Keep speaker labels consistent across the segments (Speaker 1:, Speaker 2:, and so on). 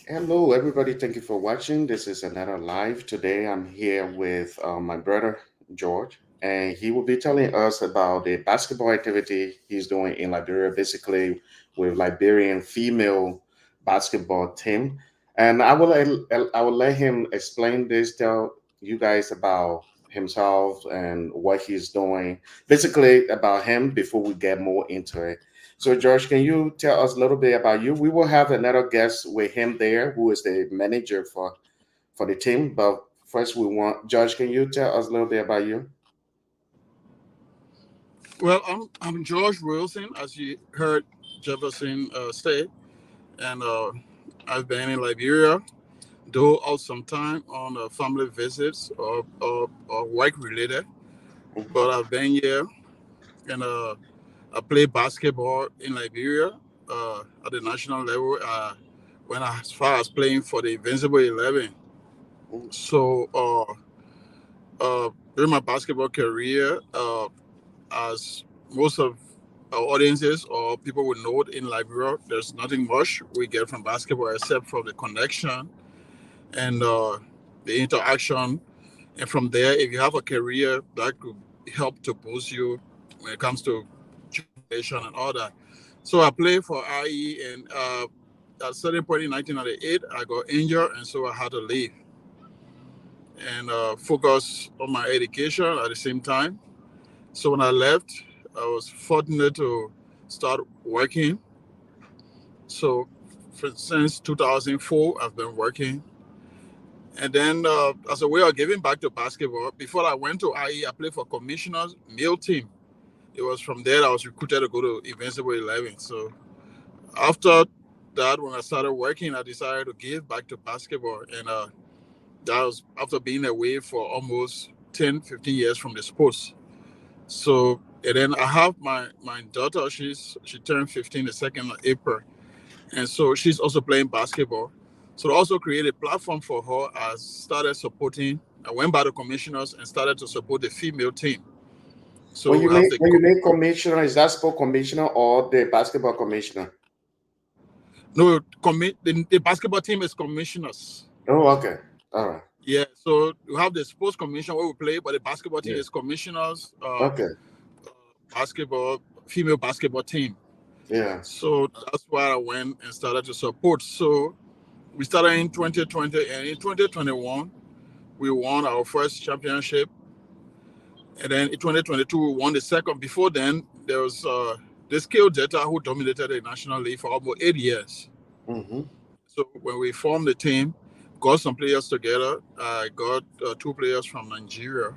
Speaker 1: Hello, everybody. Thank you for watching. This is another live. Today, I'm here with my brother George, and he will be telling us about the basketball activity he's doing in Liberia, basically with Liberian female basketball team. And I will let him explain this, tell you guys about himself and what he's doing, basically about him before we get more into it. So, George, can you tell us a little bit about you? We will have another guest with him there, who is the manager for the team. But first, we want George. Can you tell us a little bit about you?
Speaker 2: Well, I'm George Wilson, as you heard Jefferson say, and I've been in Liberia, though out some time on family visits or work related. But I've been here, and I play basketball in Liberia at the national level. Went as far as playing for the Invincible 11.
Speaker 1: Mhm.
Speaker 2: So during my basketball career, as most of our audiences or people would know in Liberia, there's nothing much we get from basketball except for the connection and the interaction. And from there, if you have a career, that could help to boost you when it comes to job creation and all that. So I played for IE, and at a certain point in 1998, I got injured, and so I had to leave and focus on my education at the same time. So when I left, I was fortunate to start working. So since 2004, I've been working. And then as a way of giving back to basketball, before I went to IE, I played for Commissioner's Male Team. It was from there I was recruited to go to Invincible 11. So after that, when I started working, I decided to give back to basketball. And that was after being away for almost 10, 15 years from the sports. So and then I have my daughter. She turned 15 the second of April, and so she's also playing basketball. So I also created a platform for her. I started supporting. I went by the commissioners and started to support the female team.
Speaker 1: When
Speaker 2: So
Speaker 1: you
Speaker 2: we have
Speaker 1: make when you make commissioner, is that sport commissioner or the basketball commissioner?
Speaker 2: no the basketball team is commissioners.
Speaker 1: Oh, okay, all right,
Speaker 2: Yeah, so we have the sports commission where we play, but the basketball team
Speaker 1: yeah,
Speaker 2: is commissioners.
Speaker 1: okay,
Speaker 2: Basketball female basketball team.
Speaker 1: yeah,
Speaker 2: So that's why I went and started to support. So we started in 2020, and in 2021 we won our first championship, and then in 2022 we won the second. Before then, there was the skill data who dominated the national league for almost 8 years.
Speaker 1: mm-hmm.
Speaker 2: So when we formed the team, got some players together. I got two players from Nigeria,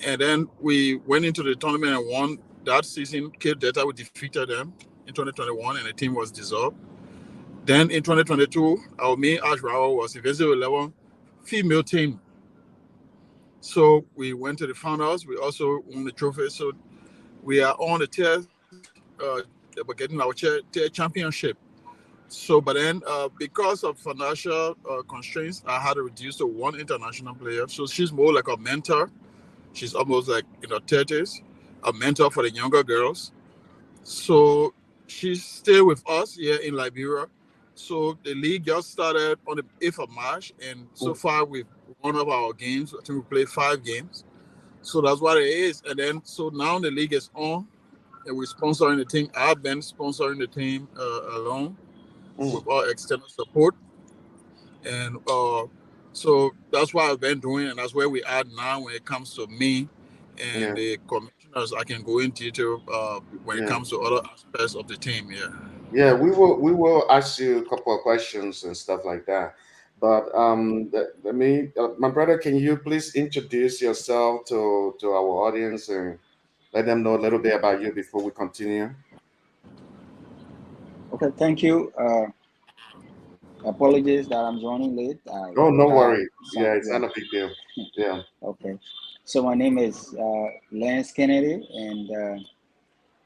Speaker 2: and then we went into the tournament and won that season. Cape Data, we defeated them in 2021, and the team was dissolved. Then in 2022, our main arch rival was Invincible 11 female team. So we went to the finals. We also won the trophy. So we are on the we're getting our tier championship. So, but then because of financial constraints, I had to reduce to one international player. So she's more like a mentor. She's almost like in her 30s, a mentor for the younger girls. So she's still with us here in Liberia. So the league just started on the 8th of March, and so far we've won of our games. I think we played 5 games. So that's what it is. And then so now the league is on, and we're sponsoring the team. I've been sponsoring the team alone with our external support, and so that's what I've been doing, and that's where we are now when it comes to me and
Speaker 1: Yeah,
Speaker 2: the commissioners. I can go in detail when it
Speaker 1: yeah.
Speaker 2: comes to other aspects of the team. Yeah.
Speaker 1: Yeah, we will ask you a couple of questions and stuff like that. But let me, my brother, can you please introduce yourself to our audience and let them know a little bit about you before we continue?
Speaker 3: Okay, thank you. Apologies that I'm joining late. I
Speaker 1: Oh, no
Speaker 3: had
Speaker 1: worry.
Speaker 3: some,
Speaker 1: Yeah, it's
Speaker 3: yeah,
Speaker 1: not a big deal. Yeah.
Speaker 3: okay. So my name is Lance Kennedy, and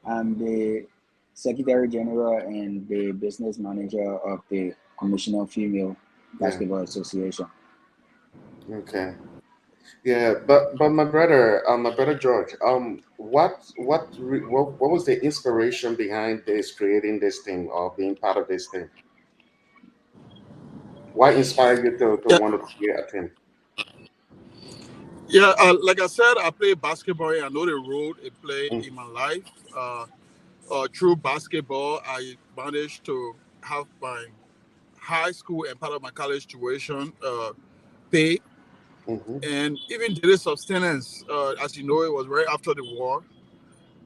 Speaker 3: I'm the Secretary General and the Business Manager of the Commissioner Female
Speaker 1: Yeah.
Speaker 3: Basketball Association.
Speaker 1: Okay. Yeah, but my brother George, what was the inspiration behind this creating this thing or being part of this thing? What inspired you to
Speaker 2: Yeah,
Speaker 1: want to create a team?
Speaker 2: yeah. Like I said, I play basketball. I know the role it played
Speaker 1: Mm,
Speaker 2: in my life. Through basketball, I managed to have my high school and part of my college tuition paid,
Speaker 1: mm-hmm,
Speaker 2: and even daily subsistence. As you know, it was right after the war.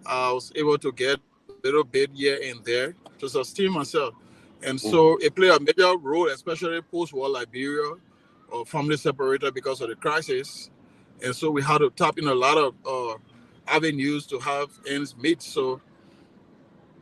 Speaker 2: I was able to get a little bit here and there to sustain myself. And so
Speaker 1: mm-hmm.
Speaker 2: it played a major role, especially post war Liberia, or family separated because of the crisis. And so we had to tap in a lot of avenues to have ends meet. So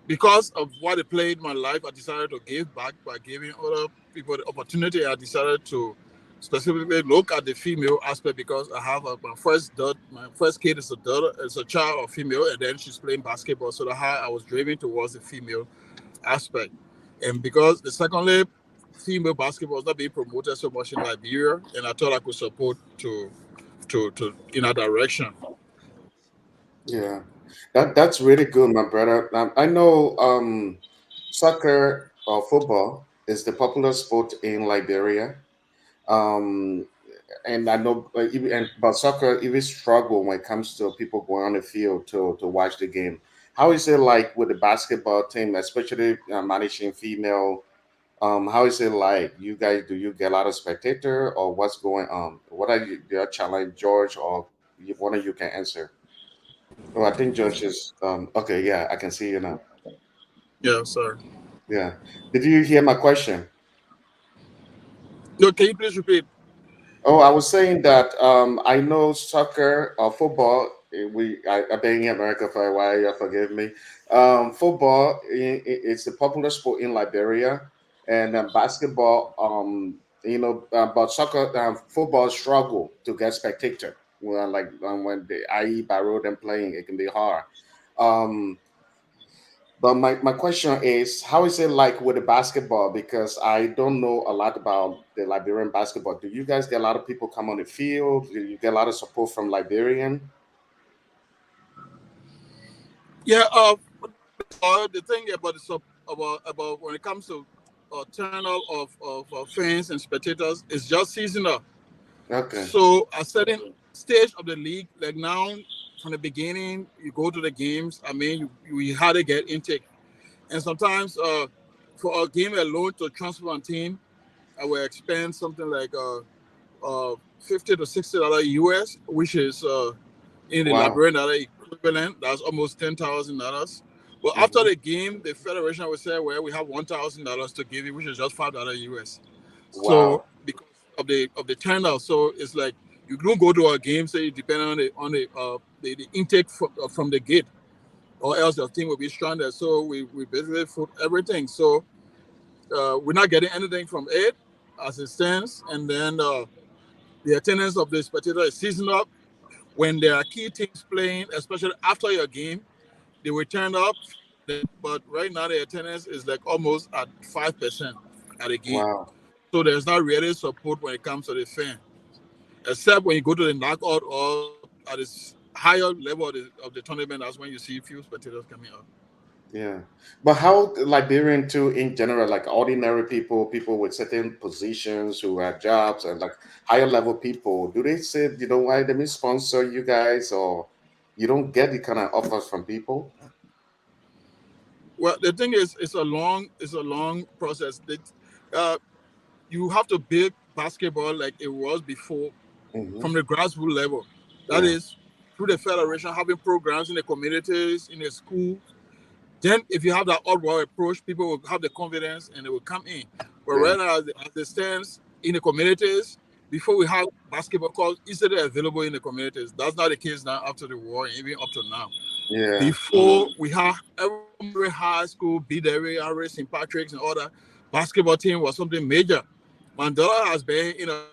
Speaker 2: because of what it played in my life, I decided to give back by giving other people the opportunity. I decided to specifically look at the female aspect because I have my first daughter, my first kid is a daughter, is a child or female, and then she's playing basketball. So that's how I was driven towards the female aspect. And because the secondly, female basketball is not being promoted so much in Liberia, and I thought I could support to in that direction.
Speaker 1: Yeah, that's really good, my brother. I know soccer or football is the popular sport in Liberia. Um, and I know, but soccer even struggle when it comes to people going on the field to watch the game. How is it like with the basketball team, especially managing female? How is it like? You guys, do you get a lot of spectator or what's going on? What are your challenge, George, or one of you can answer? Oh, I think George is okay. Yeah, I can see you now.
Speaker 2: Yeah, sorry.
Speaker 1: Yeah. Did you hear my question?
Speaker 2: No, can you please repeat?
Speaker 1: Oh, I was saying that I know soccer or football. I've been in America for a while. You forgive me. Football it's a popular sport in Liberia, and basketball. But soccer, football struggle to get spectator. Well, like when the IE by road and playing, it can be hard. Um, But my question is, how is it like with the basketball? Because I don't know a lot about the Liberian basketball. Do you guys get a lot of people come on the field? Do you get a lot of support from Liberian?
Speaker 2: Yeah, for the basketball, the thing about about when it comes to turnout of fans and spectators is just seasonal.
Speaker 1: Okay.
Speaker 2: So a certain stage of the league, like now, from the beginning, you go to the games. I mean, you had to get intake, and sometimes for a game alone to transfer a team, I will expend something like 50 to 60 dollar US, which is in the
Speaker 1: Wow.
Speaker 2: Liberian dollar equivalent. That's almost $10,000. But after
Speaker 1: Hmm.
Speaker 2: the game, the federation will say, "Well, we have $1,000 to give you, which is just $5 US." So
Speaker 1: Wow.
Speaker 2: because of the turnout, so it's like you don't go to a game, say depending on the intake from the gate, or else your team will be stranded. So we basically put everything. So we're not getting anything from it as it stands, and then the attendance of the spectator is seasonal. When there are key teams playing, especially after your game, they will turn up for them. But right now, the attendance is like almost at 5% at a game.
Speaker 1: Wow.
Speaker 2: So there's not really support when it comes to the fan, except when you go to the knockout or at this higher level of the tournament. That's when you see few spectators coming up.
Speaker 1: Yeah. But how Liberian too in general, like ordinary people, people with certain positions who have jobs and like higher level people, do they say, why let me sponsor you guys, or you don't get the kind of offers from people?
Speaker 2: Well, the thing is, it's a long process. Uh, you have to build basketball like it was before
Speaker 1: Hmm.
Speaker 2: from the grassroots level. That
Speaker 1: Yeah.
Speaker 2: is through the federation having programs in the communities, in the schools. Then, if you have that upward approach, people will have the confidence and they will come in. But
Speaker 1: Yeah.
Speaker 2: right now, as it stands in the communities, before we have basketball courts easily available in the communities. That's not the case now after the war, and even up to now.
Speaker 1: Yeah.
Speaker 2: Before we have every high school, BW, St. Patrick's, and all that, basketball team was something major. Mandela has been in a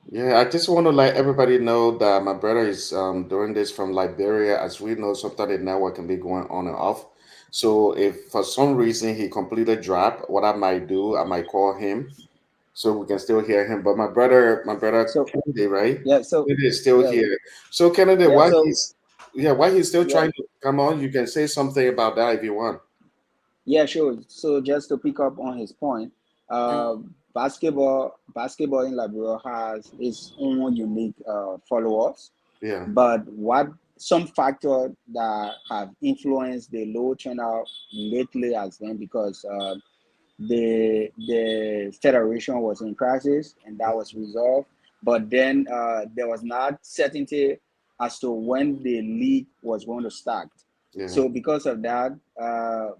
Speaker 1: Yeah, I just want to let everybody know that my brother is doing this from Liberia. As we know, sometimes the network can be going on and off. So if for some reason he completely dropped, what I might do, I might call him so we can still hear him. But my brother
Speaker 3: So
Speaker 1: Kennedy, right?
Speaker 3: yeah, so
Speaker 1: Kennedy is still
Speaker 3: yeah,
Speaker 1: here. So Kennedy,
Speaker 3: yeah,
Speaker 1: why
Speaker 3: so
Speaker 1: he's yeah, why he's still
Speaker 3: yeah,
Speaker 1: trying to come on, you can say something about that if you want.
Speaker 3: Yeah, sure. So just to pick up on his point,
Speaker 2: Mm,
Speaker 3: basketball in Liberia has its own unique followers,
Speaker 1: Yeah.
Speaker 3: but what some factor that have influenced the low turnout lately has been because the federation was in crisis and that was resolved, but then there was not certainty as to when the league was going to start.
Speaker 1: Yeah.
Speaker 3: So because of that,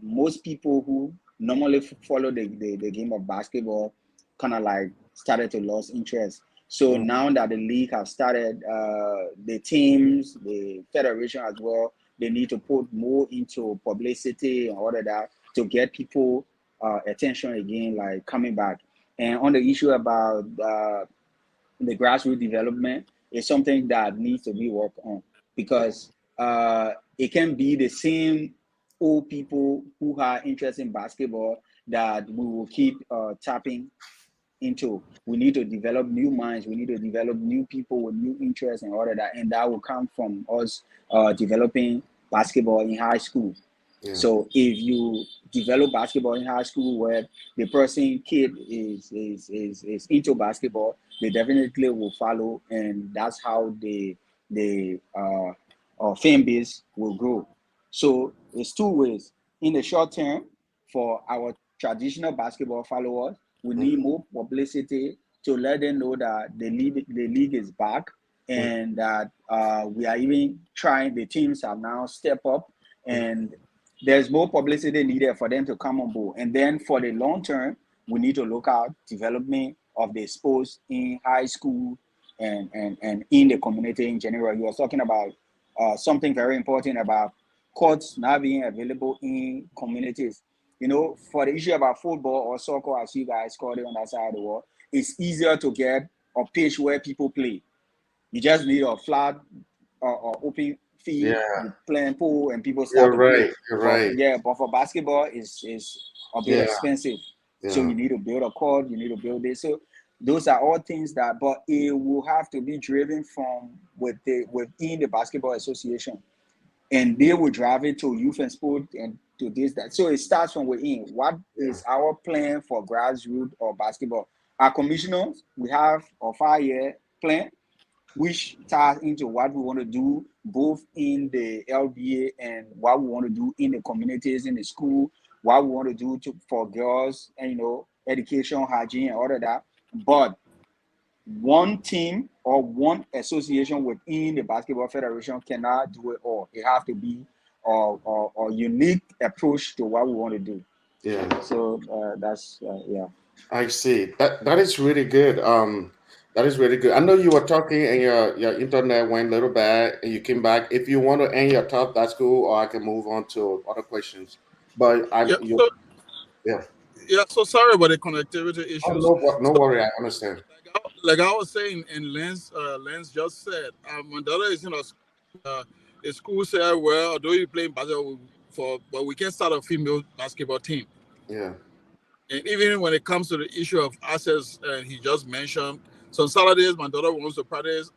Speaker 3: most people who normally follow the game of basketball kind of like started to lose interest. So
Speaker 1: Mm,
Speaker 3: now that the league has started, the teams, the federation as well, they need to put more into publicity and all of that to get people attention again, like coming back. And on the issue about the grassroots development, is something that needs to be worked on because it can be the same old people who are interested in basketball that we will keep tapping into. We need to develop new minds. We need to develop new people with new interests and all of that. And that will come from us developing basketball in high school.
Speaker 1: yeah.
Speaker 3: So if you develop basketball in high school where the person kid is into basketball, they definitely will follow, and that's how the fan base will grow. So it's two ways. In the short term, for our traditional basketball followers, we
Speaker 1: Mm,
Speaker 3: need more publicity to let them know that the league is back
Speaker 1: mm,
Speaker 3: and that we are even trying. The teams have now stepped up
Speaker 1: mm.
Speaker 3: and there's more publicity needed for them to come on board. And then for the long term, we need to look at development of the sports in high school and in the community in general. You are talking about something very important about courts not being available in communities. You know, for the issue about football or soccer, as you guys call it on that side of the world, it's easier to get a pitch where people play. You just need a flat or open field.
Speaker 1: Yeah.
Speaker 3: You play pool and people start
Speaker 1: You're
Speaker 3: to play.
Speaker 1: right. You're
Speaker 3: But
Speaker 1: right.
Speaker 3: yeah, but for basketball, is a bit
Speaker 1: Yeah.
Speaker 3: expensive. So
Speaker 1: Yeah.
Speaker 3: you need to build a court. You need to build this. So those are all things that, but it will have to be driven from within the basketball association, and they will drive it to youth and sport and to this that. So it starts from within. What
Speaker 1: Yeah.
Speaker 3: is our plan for grassroots or basketball? Our commissioners, we have a 5-year plan which ties into what we want to do both in the LBA and what we want to do in the communities, in the school, what we want to do for girls and education, hygiene, and all of that. But one team or one association within the basketball federation cannot do it all. It has to be a unique approach to what we want to do.
Speaker 1: Yeah.
Speaker 3: So that's yeah.
Speaker 1: I see. That is really good. That is really good. I know you were talking and your internet went a little bad and you came back. If you want to end your talk, that's cool, or I can move on to other questions. But I
Speaker 2: yeah.
Speaker 1: you
Speaker 2: So
Speaker 1: yeah.
Speaker 2: yeah. So sorry about the connectivity
Speaker 1: Oh
Speaker 2: issues.
Speaker 1: no, no
Speaker 2: So
Speaker 1: worry, I understand.
Speaker 2: like I was saying, and Lance just said, my daughter is in a the school said, well, although you playing basketball but we can start a female basketball team.
Speaker 1: Yeah.
Speaker 2: And even when it comes to the issue of access, he just mentioned, so on Saturdays, my daughter wants to practice.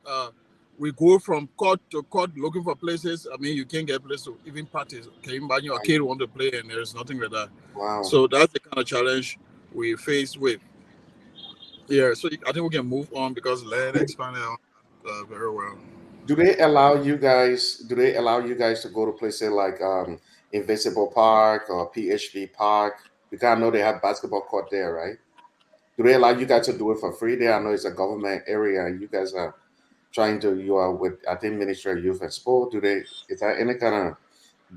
Speaker 2: We go from court to court looking for places. I mean, you can't get places to even practice. Can you imagine a kid want to play and there's nothing like that?
Speaker 1: Wow.
Speaker 2: So that's the kind of challenge we face with. Yeah, so I think we can move on because Len expanded on very well.
Speaker 1: Do they allow you guys to go to places like Invincible Park or PHP Park? Because I know they have basketball court there, right? Do they allow you guys to do it for free there? I know it's a government area and you guys are you are with, I think, Ministry of Youth and Sport. Is there any kind of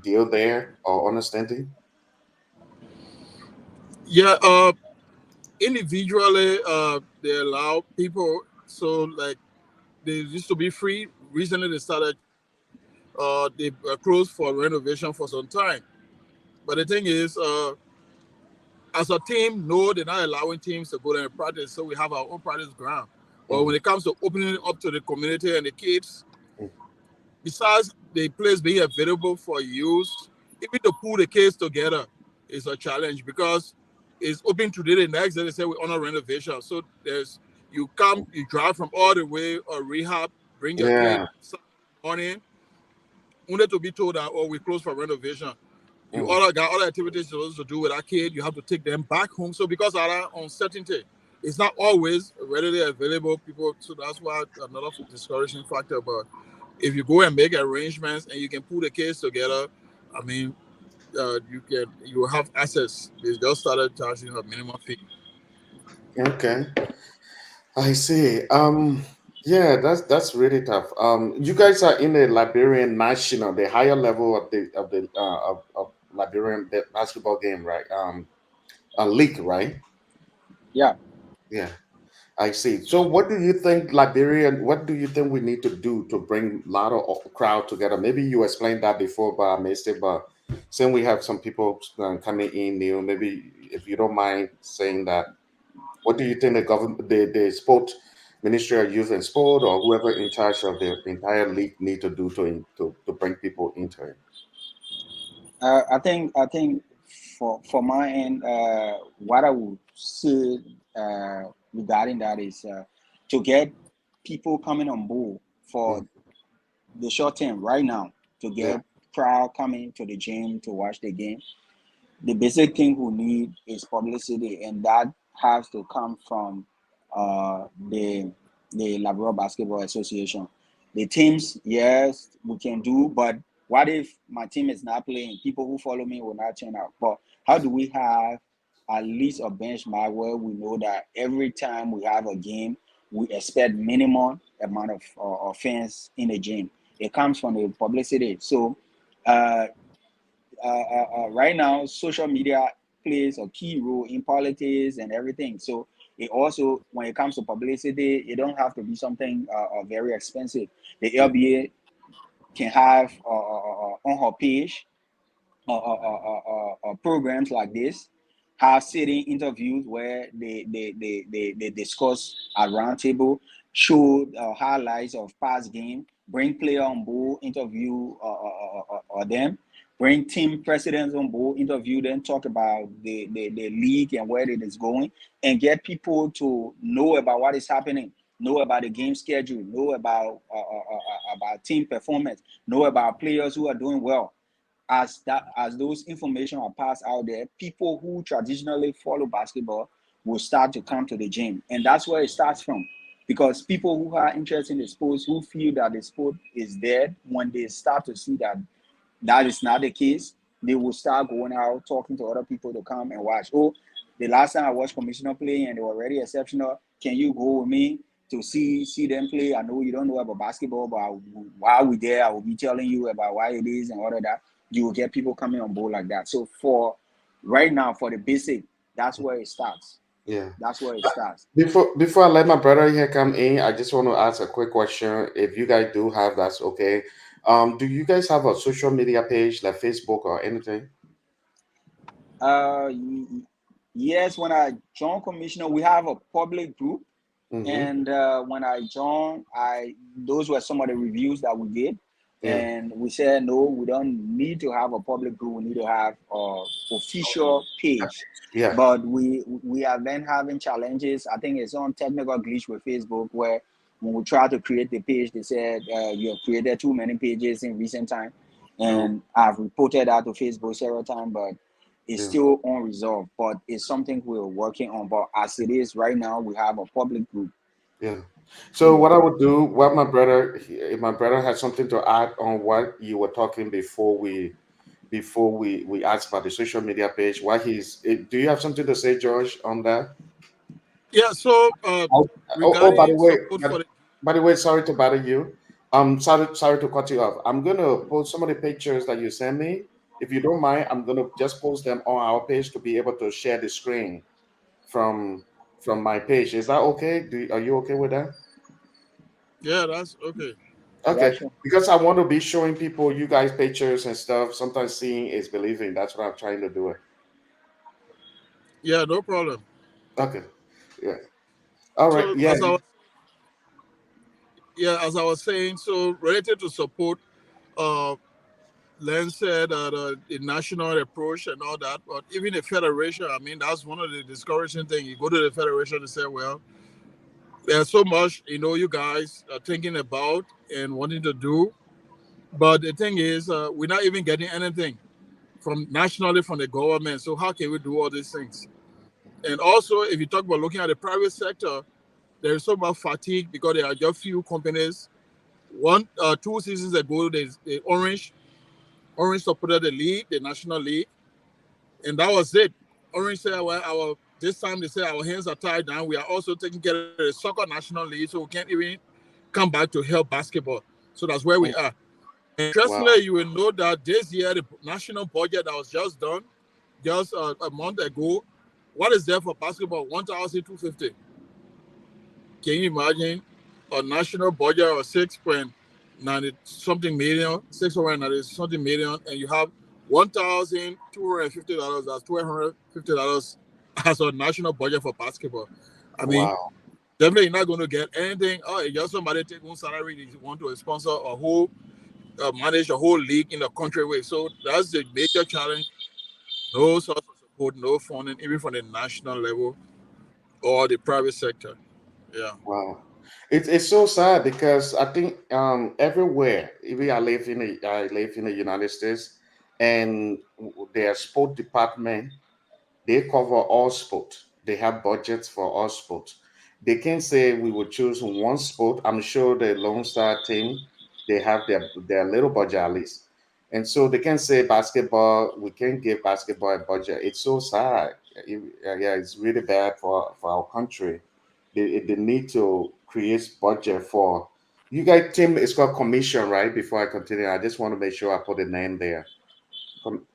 Speaker 1: deal there or understanding?
Speaker 2: Yeah, individually, they allow people. So like they used to be free. Recently, they started. They were closed for renovation for some time. But the thing is, as a team, no, they're not allowing teams to go there and practice. So we have our own practice ground. But
Speaker 1: Mm,
Speaker 2: when it comes to opening it up to the community and the kids,
Speaker 1: mm.
Speaker 2: besides the place being available for use, even to pull the kids together is a challenge because it's open today. The next day they say we honor renovation. So you come, you drive from all the way or rehab, bring your kid
Speaker 1: Yeah.
Speaker 2: Saturday morning, only to be told that, oh, we closed for renovation. You
Speaker 1: Mm.
Speaker 2: all got other activities you're supposed to do with that kid. You have to take them back home. So because of that uncertainty, it's not always readily available. People, so that's why another discouraging factor. But if you go and make arrangements and you can put the kids together, I mean, you have access. They just started charging a minimum fee.
Speaker 1: Okay, I see. Yeah, that's really tough. You guys are in the Liberian national, the higher level of Liberian basketball game, right? A league, right?
Speaker 3: Yeah.
Speaker 1: Yeah. I see. So, what do you think, Liberian? What do you think we need to do to bring a lot of crowd together? Maybe you explained that before, but I missed it. But since we have some people coming in new, maybe if you don't mind saying that, what do you think the government, the sport Ministry of Youth and Sport, or whoever in charge of the entire league need to do to bring people into it?
Speaker 3: I think for my end, what I would say regarding that is to get people coming on board for
Speaker 1: Mm,
Speaker 3: the short term right now, to
Speaker 1: yeah,
Speaker 3: get crowd coming to the gym to watch the game. The basic thing we need is publicity, and that has to come from uh, the the Liberal Basketball Association. The teams, yes, we can do, but what if my team is not playing? People who follow me will not turn out. But how do we have at least a benchmark where we know that every time we have a game, we expect minimum amount of fans in the gym? It comes from the publicity. So uh, right now, social media plays a key role in politics and everything. So it also, when it comes to publicity, it don't have to be something very expensive. The LBA can have on her page programs like this, have sitting interviews where they discuss a roundtable, show highlights of past game, bring player on board, interview them, bring team presidents on board, interview them, talk about the league and where it is going, and get people to know about what is happening, know about the game schedule, know about team performance, know about players who are doing well. As those information are passed out there, people who traditionally follow basketball will start to come to the gym, and that's where it starts from. Because people who are interested in the sports, who feel that the sport is dead, when they start to see that that is not the case, they will start going out talking to other people to come and watch. Oh, the last time I watched Commissioner play and they were already exceptional. Can you go with me to see them play? I know you don't know about basketball, but while we're there, I will be telling you about why it is and all of that. You will get people coming on board like that. So for right now, for the basic, that's where it starts.
Speaker 1: yeah.
Speaker 3: That's where it starts.
Speaker 1: Before I let my brother here come in, I just want to ask a quick question. If you guys do have, that's okay. Do you guys have a social media page like Facebook or anything?
Speaker 3: Uh, yes, when I joined Commissioner, we have a public group.
Speaker 1: Mm-hmm.
Speaker 3: And when I joined, I those were some of the reviews that we did,
Speaker 1: Yeah,
Speaker 3: and we said no, we don't need to have a public group. We need to have a official page.
Speaker 1: yeah,
Speaker 3: But we have been having challenges. I think it's on technical glitch with Facebook where when we try to create the page, they said you have created too many pages in recent time,
Speaker 1: no,
Speaker 3: and I've reported that to Facebook several times, but it's
Speaker 1: yeah,
Speaker 3: still unresolved. But it's something we're working on. But as it is right now, we have a public group.
Speaker 1: yeah. So
Speaker 3: Yeah.
Speaker 1: what I would do, what my brother, if my brother had something to add on what you were talking before we asked about the social media page, do you have something to say, George, on that?
Speaker 2: Yeah. So
Speaker 1: Oh, by the
Speaker 2: regarding
Speaker 1: way,
Speaker 2: support for the
Speaker 1: sorry to bother you. Sorry to cut you off. I'm gonna post some of the pictures that you sent me. If you don't mind, I'm gonna just post them on our page to be able to share the screen from from my page. Is that okay? Are you okay with that?
Speaker 2: yeah, that's okay.
Speaker 3: Yeah,
Speaker 1: Okay,
Speaker 3: sure.
Speaker 1: because I want to be showing people you guys pictures and stuff. Sometimes seeing is believing. That's what I'm trying to do. It.
Speaker 2: Yeah, no problem.
Speaker 1: Okay. Yeah. All right.
Speaker 2: So
Speaker 1: Yeah.
Speaker 2: as I was saying, so related to support, uh, Len said that the national approach and all that, but even the federation, I mean, that's one of the discouraging things. You go to the federation and say, well, there's so much, you guys are thinking about and wanting to do, but the thing is, we're not even getting anything from nationally from the government. So how can we do all these things? And also, if you talk about looking at the private sector, there is so much fatigue because there are just few companies. 2 seasons ago, the Orange supported the league, the national league, and that was it. Orange said, "Well, our this time they say our hands are tied down. We are also taking care of the soccer national league, so we can't even come back to help basketball." So that's where we
Speaker 1: Oh,
Speaker 2: are. And
Speaker 1: wow,
Speaker 2: interestingly, you will know that this year the national budget that was just done, just a month ago, what is there for basketball? 1,250. Can you imagine a national budget of 6.90 something million, 690 something million, and you have $1,250, that's $1,250 as a national budget for basketball? I mean,
Speaker 1: wow,
Speaker 2: definitely you're not going to get anything. Oh, it's just somebody take one salary, they want to sponsor a whole, manage a whole league in the country way. So that's the major challenge. No source of support, no funding, even from the national level or the private sector. Yeah.
Speaker 1: wow. It's so sad because I think everywhere, even I live in the United States, and their sport department, they cover all sport. They have budgets for all sport. They can say we will choose one sport. I'm sure the Lone Star team, they have their little budget at least. And so they can say basketball, we can give basketball a budget. It's so sad. Yeah, it's really bad for our country. They need to create budget for you guys team is called commission, right? Before I continue, I just want to make sure I put the name there.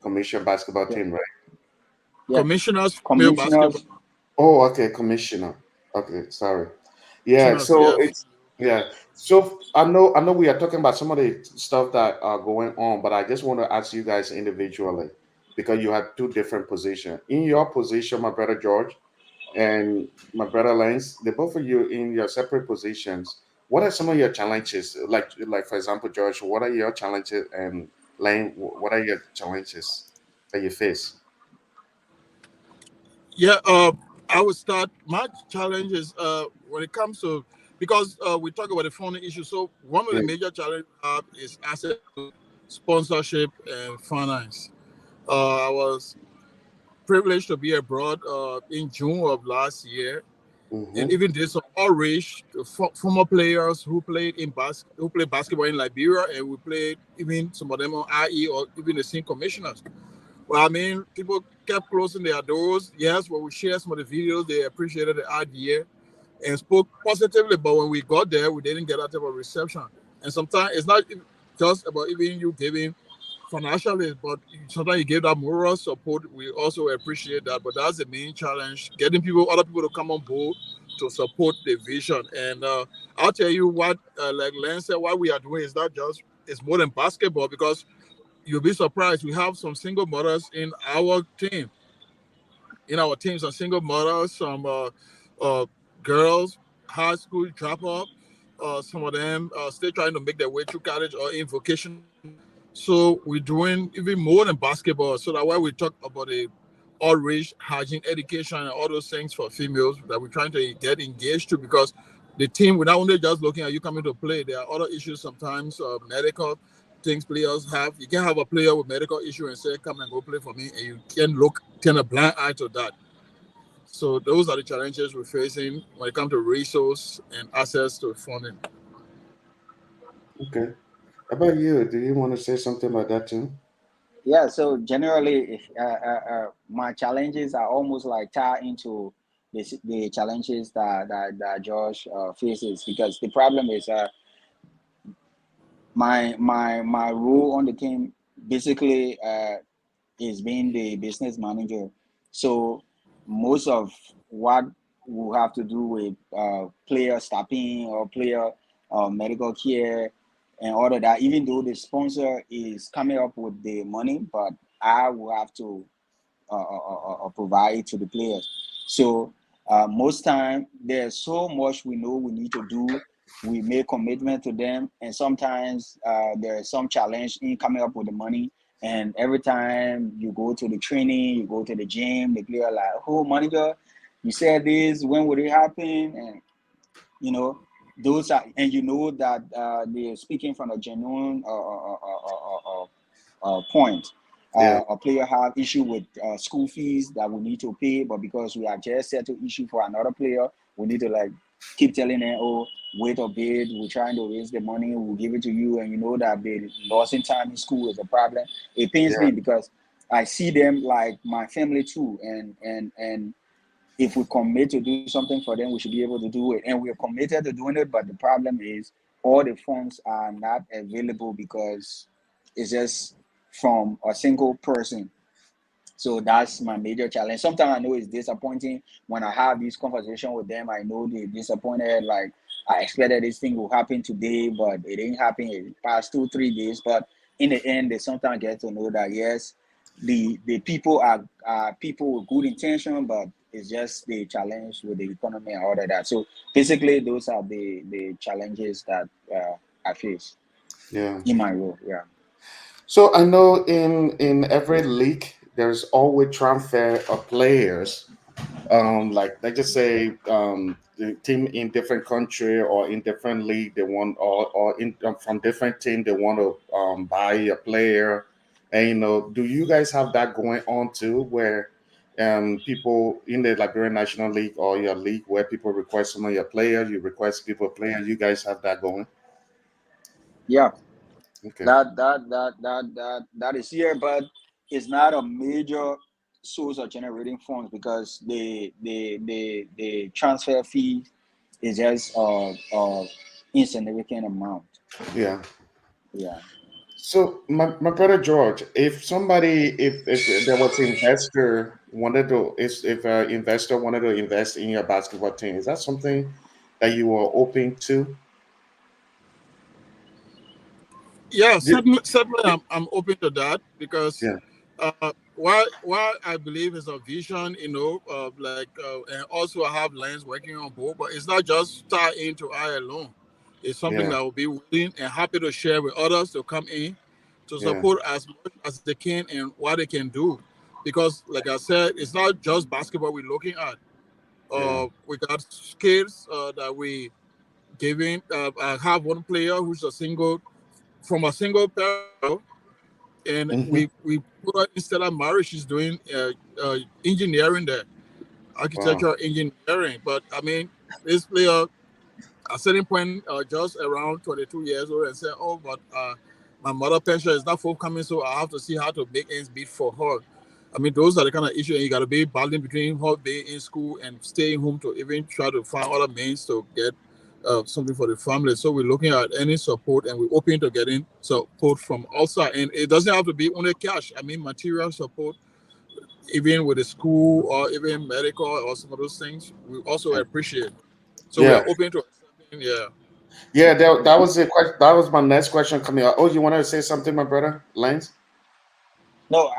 Speaker 1: Commission basketball
Speaker 3: Yeah,
Speaker 1: team, right?
Speaker 3: yeah.
Speaker 2: Commissioners female basketball.
Speaker 3: Commissioners.
Speaker 1: Oh, okay, commissioner. Okay, sorry. Yeah,
Speaker 2: Commissioners,
Speaker 1: so
Speaker 2: yeah.
Speaker 1: it's yeah. So I know we are talking about some of the stuff that are going on, but I just want to ask you guys individually because you have two different positions. In your position, my brother George and my brother Lance, the both of you in your separate positions. What are some of your challenges? Like for example, George, what are your challenges, and Lane, what are your challenges that you face?
Speaker 2: Yeah, I would start. My challenge is when it comes to, because we talk about the funding issue. So one of the
Speaker 1: Yeah.
Speaker 2: major challenges we have is access to sponsorship and finance. I was privileged to be abroad in June of last year, and
Speaker 1: Mm-hmm.
Speaker 2: even did some outreach to former players who played who played basketball in Liberia, and we played even some of them on IE or even the same commissioners. Well, I mean, people kept closing their doors. Yes, when we shared some of the videos, they appreciated the idea and spoke positively. But when we got there, we didn't get that type of reception. And sometimes it's not just about even you giving financially, but sometimes you give that moral support. We also appreciate that. But that's the main challenge: getting other people to come on board to support the vision. And I'll tell you what, like Len said, what we are doing is not just it's more than basketball because you'll be surprised. We have some single mothers in our teams, some single mothers, some uh, girls, high school drop off. Some of them still trying to make their way through college or in vocational. So we're doing even more than basketball. So that's why we talk about the outreach, hygiene, education, and all those things for females that we're trying to get engaged to because the team, we're not only just looking at you coming to play, there are other issues sometimes, medical things players have. You can't have a player with medical issue and say, come and go play for me, and you can turn a blind eye to that. So those are the challenges we're facing when it comes to resource and access to funding.
Speaker 1: Okay. How about you? Do you want to say something about that too?
Speaker 3: Yeah. So generally, if my challenges are almost like tied into the challenges that Josh faces, because the problem is my role on the team basically is being the business manager. So most of what we have to do with player staffing or player medical care and all of that, even though the sponsor is coming up with the money, but I will have to provide to the players. So most time there's so much we know we need to do. We make commitment to them, and sometimes there's some challenge in coming up with the money. And every time you go to the training, you go to the gym, the player like, "Oh, manager, you said this. When would it happen?" And you know, those are, and you know that they're speaking from a genuine point.
Speaker 1: Yeah.
Speaker 3: A player have issue with school fees that we need to pay, but because we are just set to issue for another player, we need to like keep telling them, oh, wait a bit, we're trying to raise the money, we'll give it to you, and you know that the losing time in school is a problem. It pains
Speaker 1: Yeah.
Speaker 3: me because I see them like my family too, and if we commit to do something for them, we should be able to do it. And we're committed to doing it, but the problem is all the funds are not available because it's just from a single person. So that's my major challenge. Sometimes I know it's disappointing when I have this conversation with them. I know they're disappointed. Like I expected this thing will happen today, but it didn't happen. It passed 2 3 days. But in the end, they sometimes get to know that yes, the people are people with good intention, but it's just the challenge with the economy and all of that. So basically, those are the challenges that I face
Speaker 1: Yeah.
Speaker 3: in my role. Yeah.
Speaker 1: So I know in every league there's always transfer of players. Like let's just say the team in different country or in different league they want or in from different team they want to buy a player, and do you guys have that going on too, where people in the Liberian National League or your league where people request some of your players, you request people players, you guys have that going?
Speaker 3: Yeah.
Speaker 1: Okay.
Speaker 3: That is here, but it's not a major source of generating funds because the transfer fee is just insignificant amount.
Speaker 1: Yeah.
Speaker 3: Yeah.
Speaker 1: So my brother George, if somebody if there was investor wanted to if an investor wanted to invest in your basketball team, is that something that you are open to?
Speaker 2: Yeah,
Speaker 1: Ye-
Speaker 2: certainly I'm open to that because
Speaker 1: Yeah,
Speaker 2: why I believe is a vision, and also I have lines working on both, but it's not just start into I alone. It's something
Speaker 1: yeah,
Speaker 2: that will be willing and happy to share with others to come in to
Speaker 1: yeah,
Speaker 2: support as much as they can and what they can do. Because, like I said, it's not just basketball we're looking at.
Speaker 1: yeah.
Speaker 2: We got skills that we giving. I have one player who's a single from a single parent, and
Speaker 1: Hmm.
Speaker 2: we put her instead of marriage, she's doing engineering there,
Speaker 1: Wow.
Speaker 2: architectural engineering. But I mean, this player at a certain point, just around 22 years old, and said, "Oh, but my mother pension is not forthcoming, so I have to see how to make ends meet for her." I mean, those are the kind of issues, and you got to be battling between her being in school and staying home to even try to find other means to get something for the family. So we're looking at any support, and we're open to getting support from outside. And it doesn't have to be only cash. I mean, material support, even with the school or even medical or some of those things, we also appreciate. So we are
Speaker 1: Yeah,
Speaker 2: open to accepting, yeah.
Speaker 1: yeah. That was the question. That was my next question coming up. Oh, you wanted to say something, my brother Lance?
Speaker 3: No,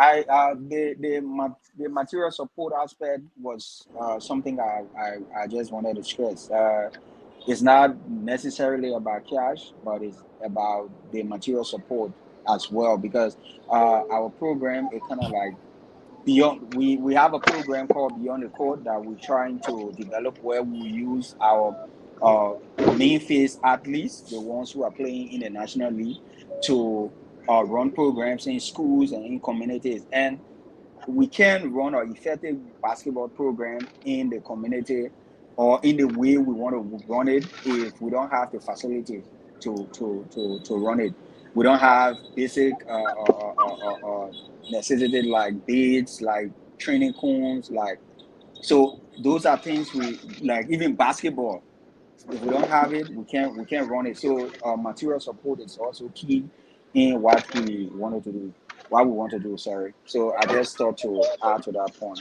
Speaker 3: the material support aspect was something I just wanted to stress. It's not necessarily about cash, but it's about the material support as well because our program it kind of like beyond we have a program called Beyond the Code that we're trying to develop where we use our uh, main phase athletes, the ones who are playing in the national league, to run programs in schools and in communities. And we can run an effective basketball program in the community or in the way we want to run it if we don't have the facilities to run it. We don't have basic necessity like beds, like training cones, like so those are things we like even basketball if we don't have it, we can't run it. So material support is also key in what we wanted to do. What we want to do, sorry. So I just thought to add to that point.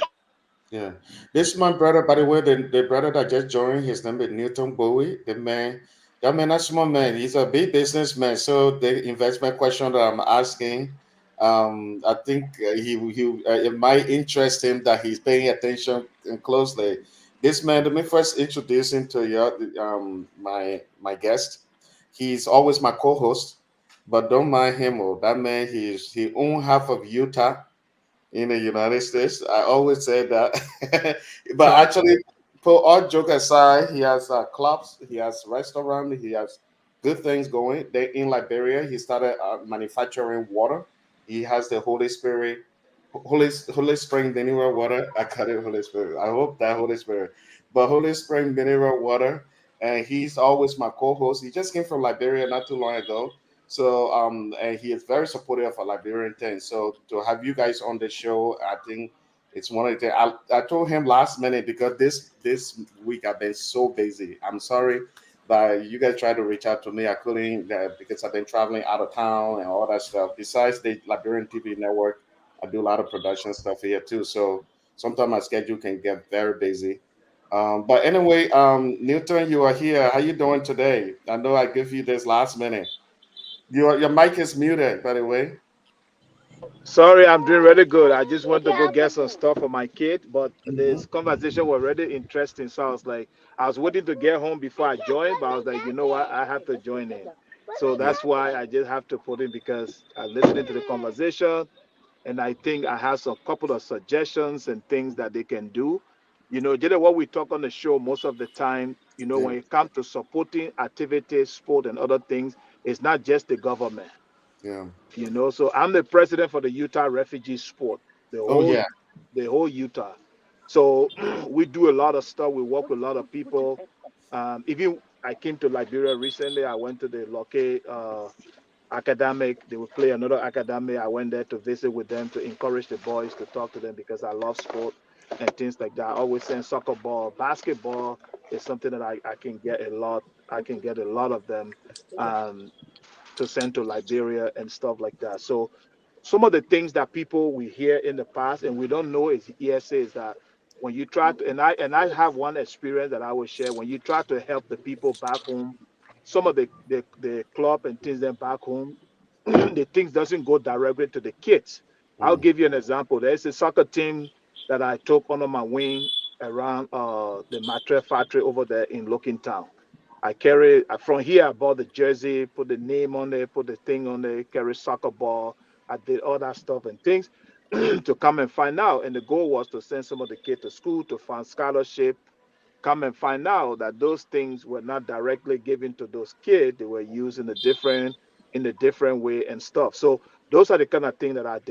Speaker 1: Yeah. This is my brother, by the way, the brother that just joined, his name is Newton Bowie. The man, that man, that's small man. He's a big businessman. So the investment question that I'm asking, I think it might interest him that he's paying attention closely. This man, let me first introduce him to your my guest. He's always my co-host, but don't mind him. Oh, that man, he own half of Utah in the United States. I always say that. But
Speaker 2: Okay.
Speaker 1: actually, put all joke aside, he has clubs, he has restaurant, he has good things going. They in Liberia, he started manufacturing water He has the Holy Spirit, Holy Spring mineral water. I got it, Holy Spirit. I hope that Holy Spirit, but Holy Spring mineral water, and he's always my co-host. He just came from Liberia not too long ago, so and he is very supportive of Liberian things. So to have you guys on the show, I think it's one of the things. I told him last minute because this week I've been so busy. I'm sorry, but you guys tried to reach out to me. I couldn't because I've been traveling out of town and all that stuff. Besides the Liberian TV network, I do a lot of production stuff here too. So sometimes my schedule can get very busy. But anyway, Newton, you are here. How you doing today? I know I give you this last minute. Your mic is muted, by the way.
Speaker 4: Sorry, I'm doing really good. I just went to go get some stuff for my kid, but
Speaker 1: Hmm.
Speaker 4: this conversation was really interesting. So I was like, I was waiting to get home before I joined, but I was like, you know what? I have to join in. So
Speaker 1: Yeah,
Speaker 4: that's why I just have to put in because I'm listening to the conversation, and I think I have some couple of suggestions and things that they can do. Just what we talk on the show most of the time,
Speaker 1: yeah,
Speaker 4: when it comes to supporting activities, sport, and other things, it's not just the government.
Speaker 1: yeah.
Speaker 4: So I'm the president for the Utah Refugee Sport, the
Speaker 1: Oh
Speaker 4: whole
Speaker 1: yeah.
Speaker 4: the whole Utah. So we do a lot of stuff. We work with a lot of people. Even I came to Liberia recently. I went to the local academic. They would play another academic. I went there to visit with them to encourage the boys to talk to them because I love sport and things like that. I always saying soccer ball, basketball is something that I can get a lot. I can get a lot of them. Um, to send to Liberia and stuff like that. So some of the things that people we hear in the past and we don't know is ESA is that when you try to and I have one experience that I will share when you try to help the people back home, some of the club and things then back home, the things doesn't go directly to the kids. I'll
Speaker 1: Mm,
Speaker 4: give you an example. There's a soccer team that I took under my wing around the Matre factory over there in Looking Town. I carry from here. I bought the jersey, put the name on there, put the thing on there, carry soccer ball. I did all that stuff and things to come and find out. And the goal was to send some of the kids to school to find scholarship. Come and find out that those things were not directly given to those kids. They were used in a different way and stuff. So those are the kind of things that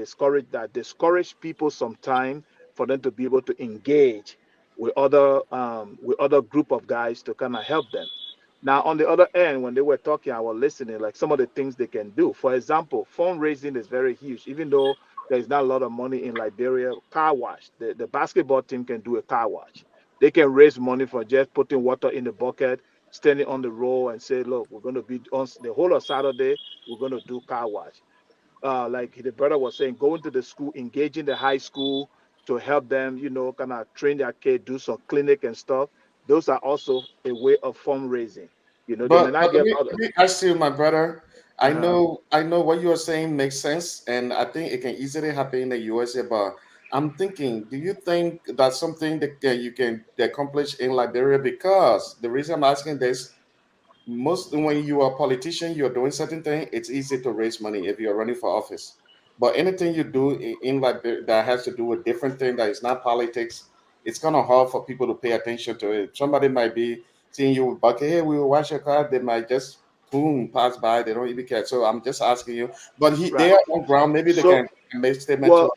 Speaker 4: discourage people sometime for them to be able to engage with other group of guys to kind of help them. Now, on the other end, when they were talking, I was listening, like some of the things they can do. For example, fundraising is very huge. Even though there's not a lot of money in Liberia, car wash. The basketball team can do a car wash. They can raise money for just putting water in the bucket, standing on the row and say, look, we're going to be on the whole of Saturday, we're going to do car wash. Like the brother was saying, going to the school, engaging the high school to help them, kind of train their kid, do some clinic and stuff. Those are also a way of fundraising. They may
Speaker 1: but
Speaker 4: not get a lot
Speaker 1: let
Speaker 4: of.
Speaker 1: me ask you, my brother.
Speaker 4: Uh-huh.
Speaker 1: I know what you are saying makes sense, and I think it can easily happen in the USA. But I'm thinking, do you think that's something that you can accomplish in Liberia? Because the reason I'm asking this, most when you are a politician, you're doing certain thing. It's easy to raise money if you're running for office. But anything you do in Liberia that has to do with different thing that is not politics, it's kind of hard for people to pay attention to it. Somebody might be seeing you with bucket, hey, we will watch your car. They might just boom pass by. They don't even care. So I'm just asking you. But they
Speaker 4: Right.
Speaker 1: are on ground. Maybe they
Speaker 4: So,
Speaker 1: can make statement to.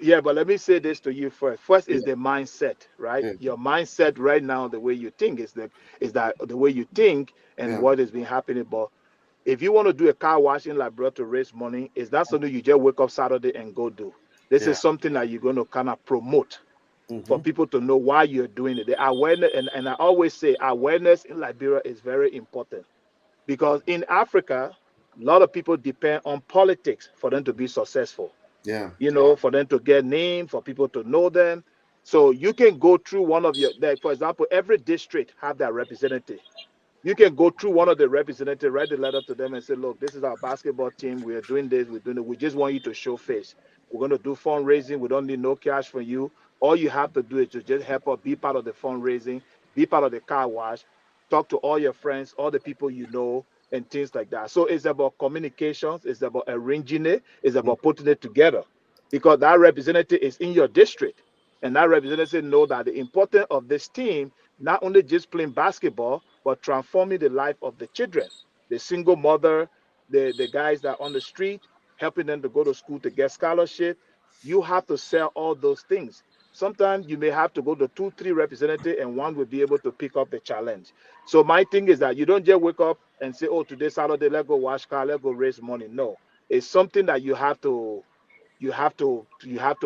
Speaker 4: yeah, but let me say this to you first. First
Speaker 1: Yeah,
Speaker 4: is the mindset, right?
Speaker 1: yeah,
Speaker 4: Your mindset right now, the way you think is that the way you think and
Speaker 1: yeah,
Speaker 4: what has been happening. But if you want to do a car wash in Labrador to raise money, it's not something you just wake up Saturday and go do. This
Speaker 1: yeah.
Speaker 4: is something that you're going to kind of promote for
Speaker 1: Mm-hmm.
Speaker 4: people to know why you're doing it. The awareness, and I always say awareness in Liberia is very important because in Africa, a lot of people depend on politics for them to be successful.
Speaker 1: Yeah,
Speaker 4: For them to get named, for people to know them. So you can go through one of like for example, every district have their representative. You can go through one of the representatives, write a letter to them and say, look, this is our basketball team. We are doing this. We're doing it. We just want you to show face. We're going to do fundraising. We don't need no cash from you. All you have to do is to just help us be part of the fundraising, be part of the car wash, talk to all your friends, all the people you know, and things like that. So it's about communications. It's about arranging it. It's
Speaker 1: mm,
Speaker 4: about putting it together because that representative is in your district. And that representative know that the importance of this team, not only just playing basketball, but transforming the life of the children, the single mother, the guys that are on the street, helping them to go to school to get scholarship. You have to sell all those things. Sometimes you may have to go to two, three representatives, and one will be able to pick up the challenge. So my thing is that you don't just wake up and say, "Oh, today Saturday, let's go wash car, let's go raise money." No, it's something that you have to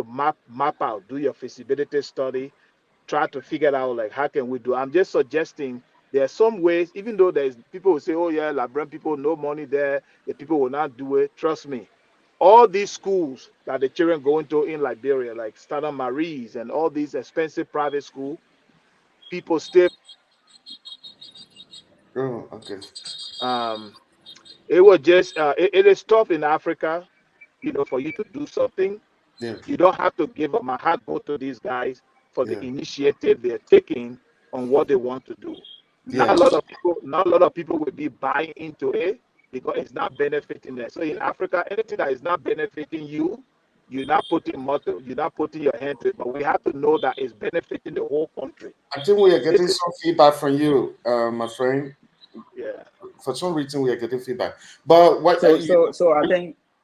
Speaker 4: map out, do your feasibility study, try to figure out like how can we do. I'm just suggesting there are some ways, even though there's people will say, "Oh yeah, Liberian people, no money there, the people will not do it." Trust me, all these schools that the children go into in Liberia, like Stella Marie's and all these expensive private school, people still
Speaker 1: Oh, okay.
Speaker 4: um it was just it is tough in Africa, for you to do something.
Speaker 1: Yeah,
Speaker 4: You don't have to give up. My heart go to these guys for the
Speaker 1: yeah,
Speaker 4: initiative they're taking on what they want to do.
Speaker 1: yes.
Speaker 4: Not a lot of people will be buying into it because it's not benefiting them. So in Africa, anything that is not benefiting you, you're not putting your hand to it. But we have to know that it's benefiting the whole country.
Speaker 1: I think we are
Speaker 4: This
Speaker 1: getting
Speaker 4: is
Speaker 1: some feedback from you, my friend.
Speaker 4: yeah.
Speaker 1: For some reason, we are getting feedback. But what?
Speaker 3: So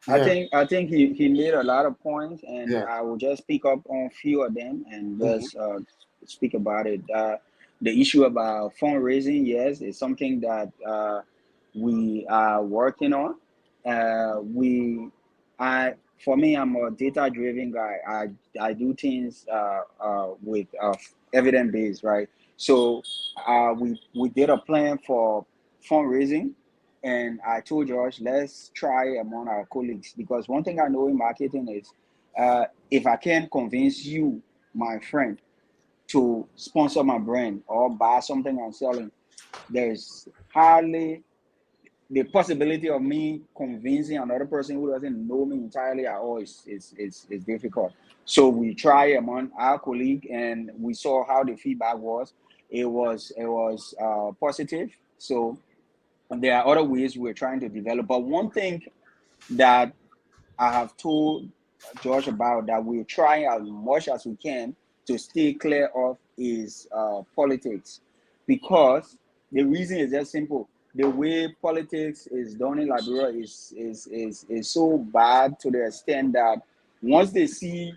Speaker 1: Yeah,
Speaker 3: I think he made a lot of points, and
Speaker 1: yeah.
Speaker 3: I will just pick up on a few of them and
Speaker 1: Hmm.
Speaker 3: just speak about it. The issue about fundraising, yes, is something that we are working on. We, I, for me, I'm a data driven guy. I do things with evidence based, right? So we did a plan for fundraising, and I told Josh, let's try among our colleagues, because one thing I know in marketing is if I can convince you, my friend, to sponsor my brand or buy something I'm selling, there's hardly the possibility of me convincing another person who doesn't know me entirely at all is difficult. So we try among our colleague, and we saw how the feedback was. It was positive. So there are other ways we're trying to develop. But one thing that I have told George about that we're trying as much as we can to stay clear of is politics, because the reason is just simple. The way politics is done in Liberia is so bad to the extent that once they see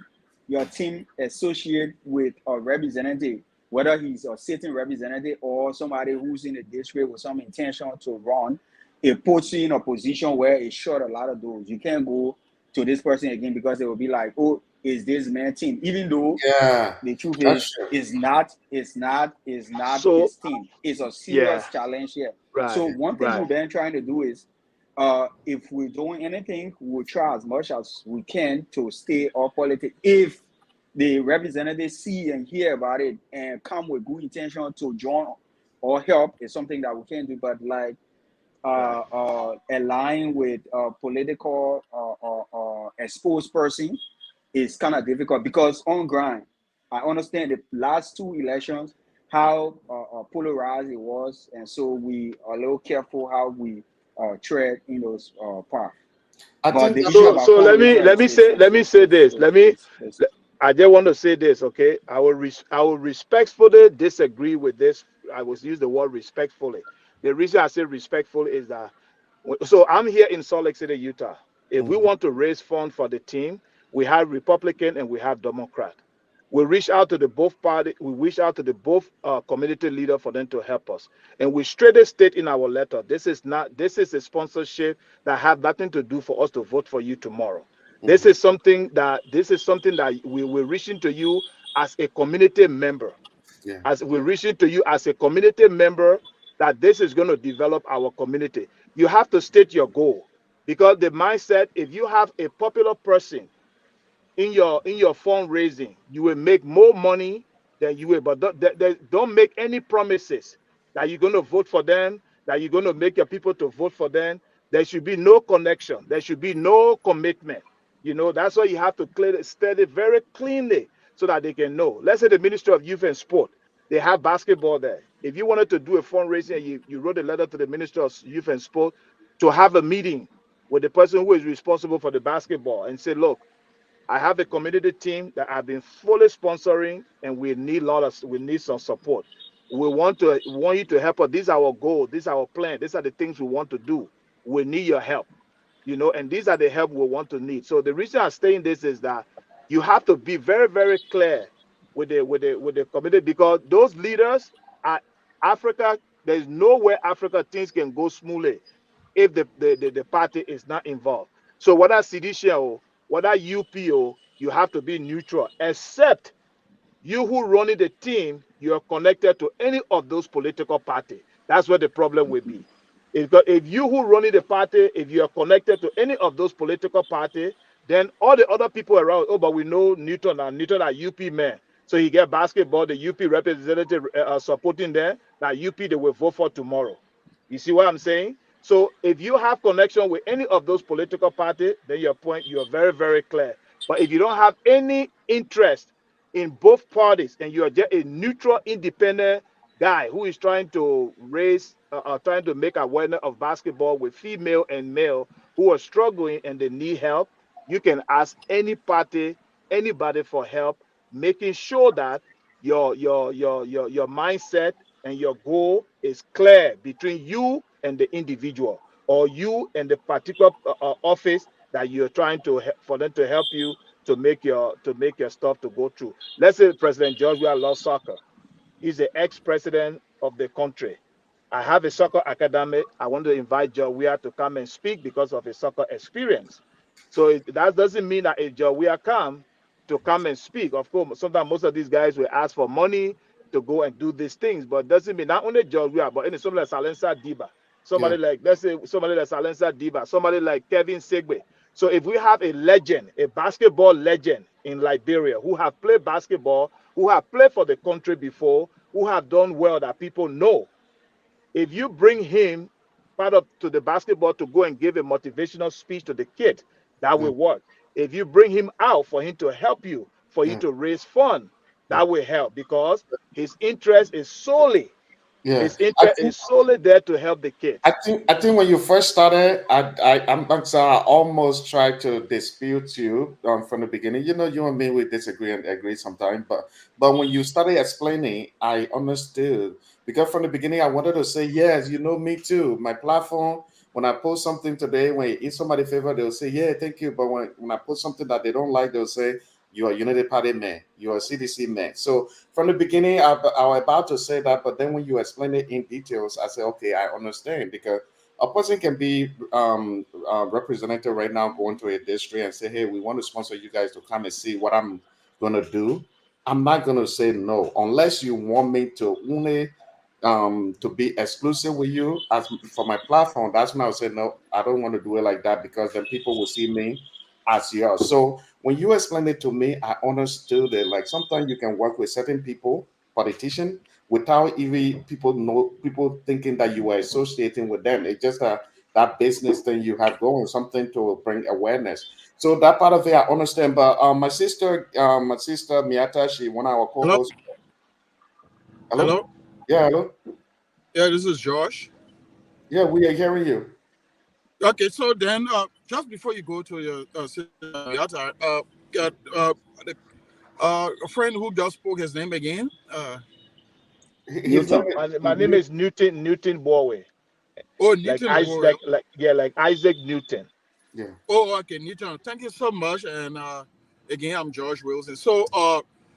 Speaker 3: your team associate with a representative, whether he's a sitting representative or somebody who's in the district with some intention to run, it puts you in a position where it shut a lot of doors. You can't go to this person again because they will be like, "Oh, is this man team?" Even though
Speaker 1: Yeah,
Speaker 3: the truth
Speaker 1: that's
Speaker 3: is,
Speaker 1: true.
Speaker 3: is not
Speaker 4: So
Speaker 3: his team. It's a
Speaker 4: yeah,
Speaker 3: serious challenge here. So
Speaker 4: right,
Speaker 3: one thing
Speaker 4: right.
Speaker 3: we've been trying to do is, if we're doing anything, we'll try as much as we can to stay off politics. If the representatives see and hear about it and come with good intention to join or help, is something that we can do. But like
Speaker 4: Right.
Speaker 3: align with a political exposed person is kind of difficult, because on ground, I understand the last two elections how polarized it was, and so we are a little careful how we tread in those paths.
Speaker 1: I
Speaker 3: But
Speaker 1: think
Speaker 3: the
Speaker 1: that.
Speaker 3: issue
Speaker 4: So
Speaker 3: about
Speaker 4: so let me
Speaker 3: fundraising
Speaker 4: let me say let me say this. I just want to say this, okay? I will respectfully disagree with this. I will use the word respectfully. The reason I say respectful is that so I'm here in Salt Lake City, Utah. If we
Speaker 1: Mhm,
Speaker 4: want to raise funds for the team, we have Republican and we have Democrat. We reach out to the both party. We reach out to the both community leader for them to help us, and we straight state in our letter, this is not. This is a sponsorship that have nothing to do for us to vote for you tomorrow.
Speaker 1: mhm.
Speaker 4: This is something that we will reaching to you as a community member,
Speaker 1: Yeah,
Speaker 4: as we're reaching to you as a community member, that this is going to develop our community. You have to state your goal, because the mindset, if you have a popular person in your fundraising, you will make more money than you will. But don't make any promises that you're going to vote for them, that you're going to make your people to vote for them. There should be no connection. There should be no commitment. That's why you have to state it very cleanly so that they can know. Let's say the Ministry of Youth and Sport, they have basketball there. If you wanted to do a fundraising and you wrote a letter to the Ministry of Youth and Sport to have a meeting with the person who is responsible for the basketball and say, look, I have a community team that I've been fully sponsoring, and we need some support. We want you to help us. This is our goal. This is our plan. These are the things we want to do. We need your help. and these are the help we want to need. So the reason I'm saying this is that you have to be very, very clear with the community, because those leaders are Africa. There's nowhere Africa things can go smoothly if the party is not involved. So whether CDC or whether UPO, you have to be neutral, except you who running the team, you are connected to any of those political party. That's where the problem will be. If you who running the party, if you are connected to any of those political party, then all the other people around, oh, but we know Newton are UP man. So he get basketball, the UP representative supporting them, that UP they will vote for tomorrow. You see what I'm saying? So if you have connection with any of those political party, then your point, you're very, very clear. But if you don't have any interest in both parties and you are just a neutral, independent guy who is trying to trying to make awareness of basketball with female and male who are struggling and they need help, you can ask any party, anybody for help, making sure that your mindset and your goal is clear between you and the individual, or you and the particular office that you're trying to for them to help you to make your stuff to go through. Let's say President George Weah loves soccer. He's the ex-president of the country. I have a soccer academy. I want to invite George Weah to come and speak because of his soccer experience. So that doesn't mean that if George Weah come and speak, of course, sometimes most of these guys will ask for money to go and do these things, but doesn't mean not only George Weah, but somebody like Salensa Diba,
Speaker 1: Yeah.
Speaker 4: somebody like, let's say, somebody like Salensa Diba, somebody like Kevin Segbe. So if we have a legend, a basketball legend in Liberia who have played basketball, who have played for the country before, who have done well that people know, if you bring him part of to the basketball to go and give a motivational speech to the kid, that
Speaker 1: Yeah.
Speaker 4: will work. If you bring him out for him to help you, for you
Speaker 1: Yeah.
Speaker 4: to raise fund,
Speaker 1: Yeah.
Speaker 4: that will help, because his interest is solely
Speaker 1: Yeah.
Speaker 4: his
Speaker 1: I
Speaker 4: interest
Speaker 1: think
Speaker 4: is solely there to help the
Speaker 1: I
Speaker 4: kids.
Speaker 1: think I think when you first started, I'm sorry, I almost tried to dispute you from the beginning. You and me we disagree and agree sometimes, but when you started explaining, I understood, because from the beginning I wanted to say yes. Me too. My platform. When I post something today, when it's somebody favor, they'll say yeah, thank you. But when I post something that they don't like, they'll say you are Unity Party man, you are CDC man. So from the beginning, I was about to say that, but then when you explain it in details, I say, okay, I understand, because a person can be representative right now, going to a district and say, hey, we want to sponsor you guys to come and see what I'm going to do. I'm not going to say no unless you want me to only to be exclusive with you as for my platform. That's when I'll say no, I don't want to do it like that, because then people will see me as yours. So when you explained it to me, I understood it. Like sometimes you can work with certain people, politicians, without even people thinking that you are associating with them. It's just that business thing you have going, something to bring awareness. So that part of it I understand. But my sister Miata, she one of our
Speaker 2: Hello,
Speaker 1: co-hosts. Hello?
Speaker 2: hello.
Speaker 1: Yeah, hello.
Speaker 2: Yeah, this is Josh.
Speaker 1: Yeah, we are hearing you.
Speaker 2: Okay, so then just before you go to your sister Yata, the, a friend who just spoke his name again.
Speaker 1: His name
Speaker 3: Newton.
Speaker 4: My name
Speaker 1: is
Speaker 4: is Newton Borwe,
Speaker 2: Oh,
Speaker 4: like
Speaker 2: Newton
Speaker 4: Isaac,
Speaker 2: Boyle.
Speaker 4: like Isaac Newton.
Speaker 1: yeah.
Speaker 2: Oh, okay, Newton. Thank you so much. And again, I'm George Wilson. So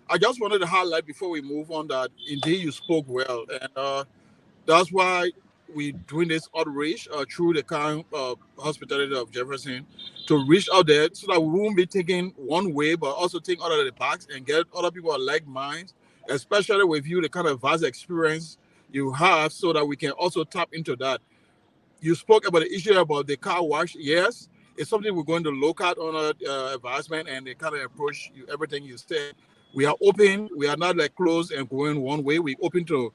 Speaker 2: I just wanted to highlight before we move on that indeed you spoke well, and that's why we're doing this outreach through the kind hospitality of Jefferson to reach out there so that we won't be thinking one way, but also think out of the box and get other people of like minds, especially with you, the kind of vast experience you have, so that we can also tap into that. You spoke about the issue about the car wash. Yes, it's something we're going to look at on our advancement and the kind of approach you, everything you said. We are open. We are not like closed and going one way. We're open to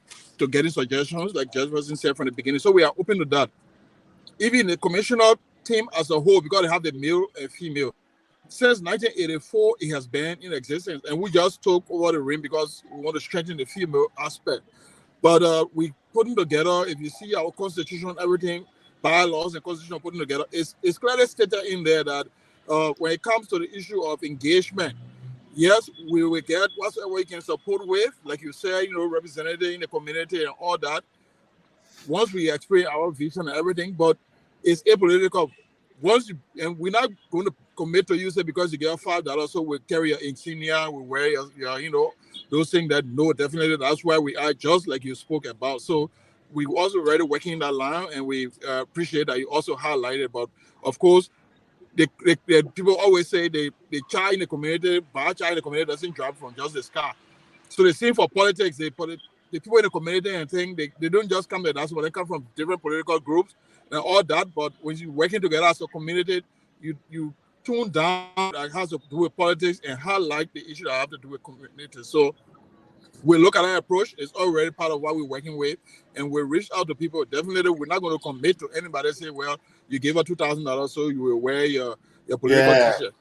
Speaker 2: getting suggestions, like Judge Wilson said from the beginning. So we are open to that. Even the commissioner team as a whole, we got to have the male and female. Since 1984, it has been in existence, and we just took over the ring because we want to strengthen the female aspect. But we putting together, if you see our constitution, everything, bylaws and constitution putting together, it's clearly stated in there that when it comes to the issue of engagement, yes, we will get whatever we can support with, like you said, representative in the community and all that. Once we explain our vision and everything, but it's apolitical. once you, and we're not going to commit to you say because you get $5, so we carry your insignia, we wear your those things that no, definitely that's why we are just like you spoke about. So we also already working that line, and we appreciate that you also highlighted. But of course, people always say the child in the community, bad child in the community doesn't drop from just the sky. So the same for politics. The people in the community and thing they don't just come there. That's what they come from different political groups and all that. But when you're working together as a community, you tune down that has to do with politics and highlight the issue that have to do with community. So we look at that approach. It's already part of what we're working with, and we reach out to people. Definitely, we're not going to commit to anybody. Say, well, you gave her $2,000, so you will wear your political
Speaker 1: Yeah,
Speaker 2: T-shirt.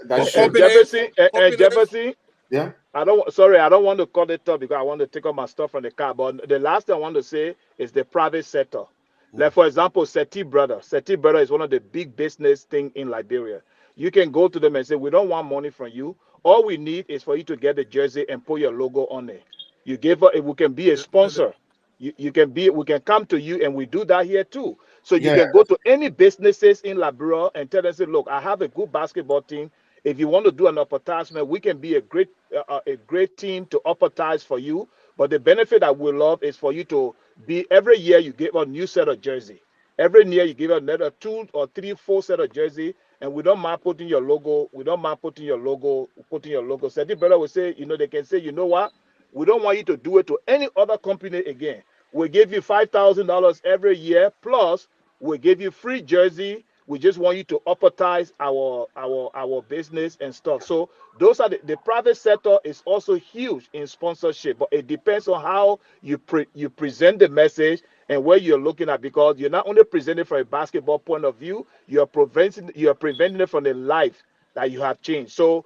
Speaker 2: But
Speaker 1: that's true.
Speaker 2: companies,
Speaker 4: Jefferson,
Speaker 2: companies,
Speaker 4: Jefferson,
Speaker 1: Yeah.
Speaker 4: I don't want to cut it off because I want to take all my stuff from the car. But the last thing I want to say is the private sector.
Speaker 1: Mm.
Speaker 4: Like, for example, Seti Brother is one of the big business thing in Liberia. You can go to them and say, we don't want money from you. All we need is for you to get the jersey and put your logo on it. You give us, we can be a
Speaker 2: definitely,
Speaker 4: sponsor. You can be, we can come to you and we do that here too. So you
Speaker 1: Yeah.
Speaker 4: can go to any businesses in Liberia and tell them, say, look, I have a good basketball team. If you want to do an advertisement, we can be a great team to advertise for you. But the benefit that we love is for you to be every year you give a new set of jersey. Every year you give another 2 or 3, 4 set of jersey, and we don't mind putting your logo. We don't mind putting your logo. So the brother will say, they can say, you know what? We don't want you to do it to any other company again. We give you $5,000 every year, plus we give you free jersey. We just want you to advertise our business and stuff. So those are the private sector is also huge in sponsorship, but it depends on how you present the message and where you're looking at, because you're not only presenting from a basketball point of view, you're preventing it from the life that you have changed. So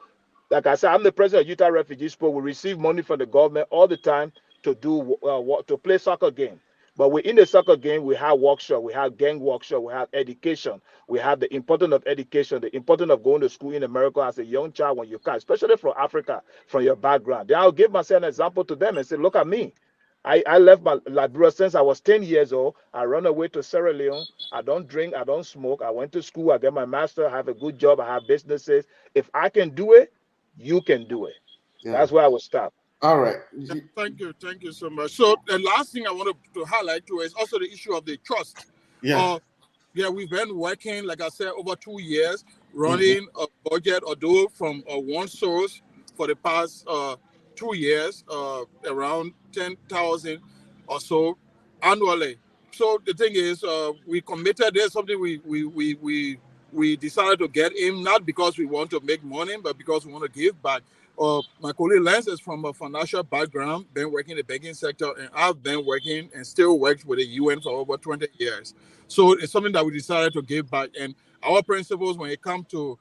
Speaker 4: like I said, I'm the president of Utah Refugee Sport. We receive money from the government all the time to do to play soccer game. But within the soccer game, we have workshop, we have gang workshop, we have education, we have the importance of education, the importance of going to school in America as a young child when you can, especially from Africa, from your background. Then I'll give myself an example to them and say, look at me. I left my Liberia since I was 10 years old. I run away to Sierra Leone. I don't drink, I don't smoke. I went to school, I get my master, I have a good job, I have businesses. If I can do it, you can do it.
Speaker 1: Yeah.
Speaker 4: That's where I will stop.
Speaker 1: All right.
Speaker 2: thank you so much. So the last thing I want to highlight too is also the issue of the trust.
Speaker 1: Yeah.
Speaker 2: Uh, yeah, we've been working, like I said, over 2 years,
Speaker 1: Hmm.
Speaker 2: running a budget or do from one source for the past 2 years, around 10,000 or so annually. So the thing is, we committed. There's something we decided to get in, not because we want to make money, but because we want to give back. My colleague Lance is from a financial background, been working in the banking sector, and I've been working and still worked with the UN for over 20 years. So it's something that we decided to give back. And our principles when it comes to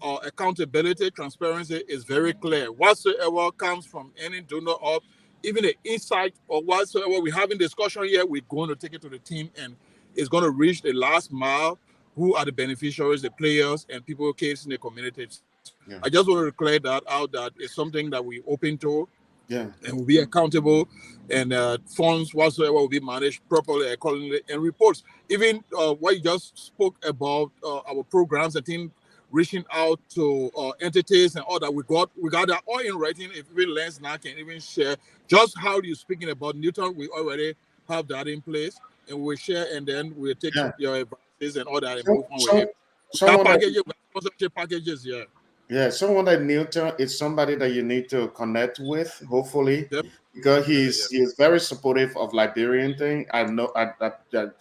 Speaker 2: accountability, transparency is very clear. Whatsoever comes from any donor or even the insight or whatsoever we're having discussion here, we're going to take it to the team and it's going to reach the last mile. Who are the beneficiaries, the players, and people case in the community. So
Speaker 1: Yeah.
Speaker 2: I just want to clear that out that it's something that we open to
Speaker 1: Yeah.
Speaker 2: and will be accountable, and funds whatsoever will be managed properly accordingly, and reports. Even what you just spoke about our programs and things, reaching out to entities and all that, we got that all in writing. If even Lance now can even share just how you speaking about Newton, we already have that in place, and we'll share, and then we'll take
Speaker 1: Yeah.
Speaker 2: your advices and all that and
Speaker 1: So,
Speaker 2: move on with it. We got
Speaker 1: someone that
Speaker 2: packages, we got sponsorship packages, yeah.
Speaker 1: Yeah, someone that Newton is somebody that you need to connect with, hopefully, because
Speaker 2: Definitely, yeah.
Speaker 1: he's very supportive of Liberian thing. I know I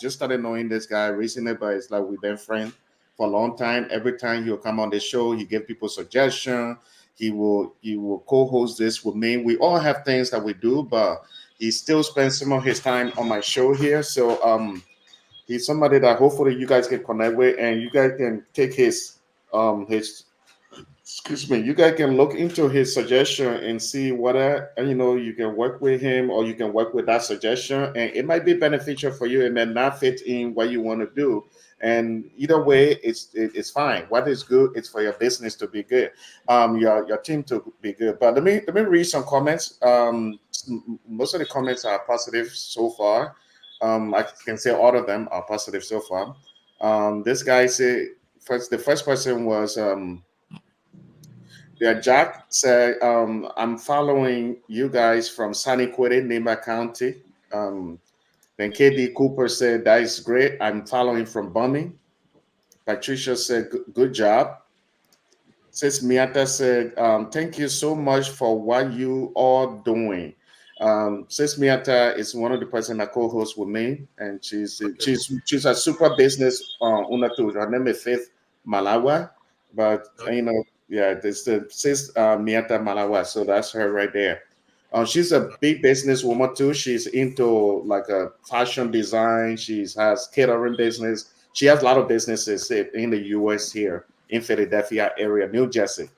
Speaker 1: just started knowing this guy recently, but it's like we've been friends for a long time. Every time he'll come on the show, he give people suggestion. He will co-host this with me. We all have things that we do, but he still spends some of his time on my show here. So he's somebody that hopefully you guys can connect with, and you guys can take his excuse me, you guys can look into his suggestion and see whether you can work with him or you can work with that suggestion, and it might be beneficial for you. It may not fit in what you want to do, and either way, it's fine. What is good, it's for your business to be good, your team to be good. But let me read some comments. Most of the comments are positive so far. I can say all of them are positive so far. This guy said, the first person was yeah, Jack said, I'm following you guys from Saniquete, Nima County. Then KD Cooper said, that is great. I'm following from Bumming. Patricia said, good job. Sis Miata said, thank you so much for what you are doing. Sis Miata is one of the person that co-hosts with me, and
Speaker 2: Okay.
Speaker 1: she's a super business owner too. Her name is Faith Malawa, but
Speaker 2: Okay.
Speaker 1: yeah, this the Sis Miata Malawa, so that's her right there. She's a big business woman too. She's into like a fashion design. She has catering business. She has a lot of businesses in the U.S. here in Philadelphia area, New Jersey.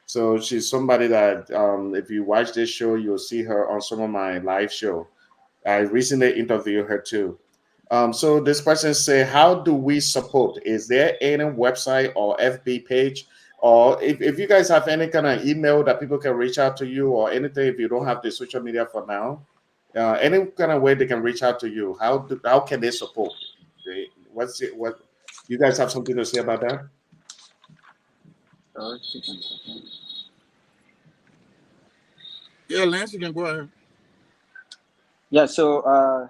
Speaker 1: So she's somebody that, if you watch this show, you'll see her on some of my live show. I recently interviewed her too. So this person say, how do we support? Is there any website or FB page? Or if you guys have any kind of email that people can reach out to you or anything, if you don't have the social media for now, any kind of way they can reach out to you, how can they support? What's it, what you guys have something to say about that?
Speaker 2: Yeah, Lance, you can go ahead.
Speaker 3: Yeah, so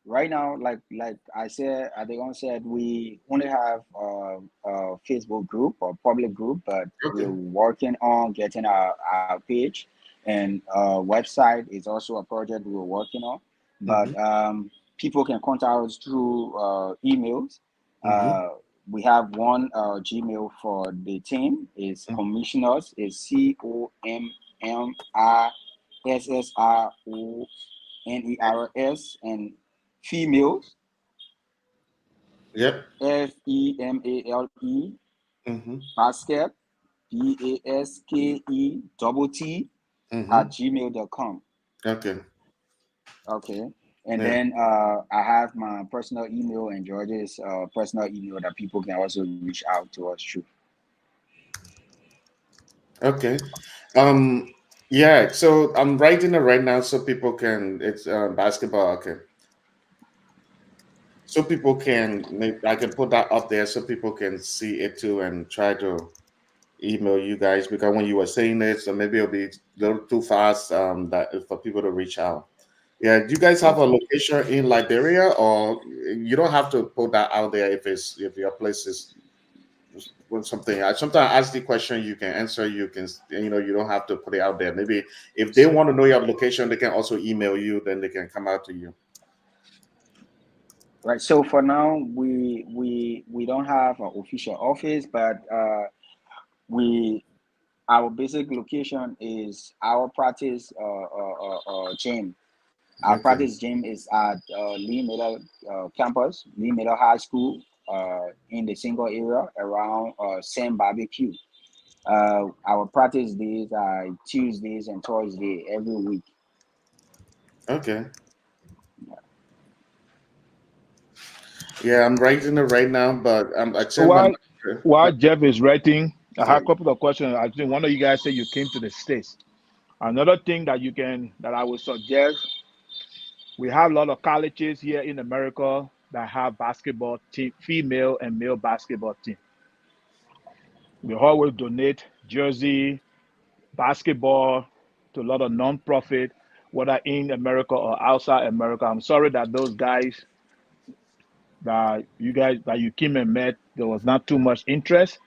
Speaker 3: right now, like Adegon said, we only have a Facebook group or public group, but we're
Speaker 1: Okay.
Speaker 3: working on getting our page, and website is also a project we're working on.
Speaker 1: Mm-hmm.
Speaker 3: But people can contact us through emails.
Speaker 1: Mm-hmm.
Speaker 3: We have one Gmail for the team. Is commissioners is COMMISSRONERS, and females
Speaker 1: Yep.
Speaker 3: FEMALE
Speaker 1: Mm-hmm.
Speaker 3: basket BASKE
Speaker 1: Mm-hmm.
Speaker 3: at gmail.com.
Speaker 1: Okay.
Speaker 3: Okay. And
Speaker 1: Yeah.
Speaker 3: then I have my personal email and George's personal email that people can also reach out to us through.
Speaker 1: Okay. Um. Yeah. So I'm writing it right now so people can. It's basketball. Okay. So people can. I can put that up there so people can see it too and try to email you guys because when you were saying it, so maybe it'll be a little too fast. That for people to reach out. Yeah. Do you guys have a
Speaker 3: Okay.
Speaker 1: location in Liberia, or you don't have to put that out there if your place is when something I sometimes ask the question you can answer, you can, you don't have to put it out there. Maybe if they want to know your location, they can also email you, then they can come out to you.
Speaker 3: Right. So for now, we don't have an official office, but we our basic location is our practice gym. Our
Speaker 1: Okay.
Speaker 3: practice gym is at Lee Middle campus, Lee Middle High School, in the single area around Sam Barbecue. Our practice days are Tuesdays and Thursday every week.
Speaker 1: Okay. Yeah, I'm writing it right now, but I
Speaker 4: So
Speaker 1: tell my manager.
Speaker 4: while Jeff is writing, I
Speaker 1: Yeah.
Speaker 4: have a couple of questions. I think one of you guys said you came to the States. Another thing that I would suggest, we have a lot of colleges here in America that have basketball team, female and male basketball team. We always donate jersey, basketball to a lot of non-profit, whether in America or outside America. I'm sorry that those guys that you came and met, there was not too much interest,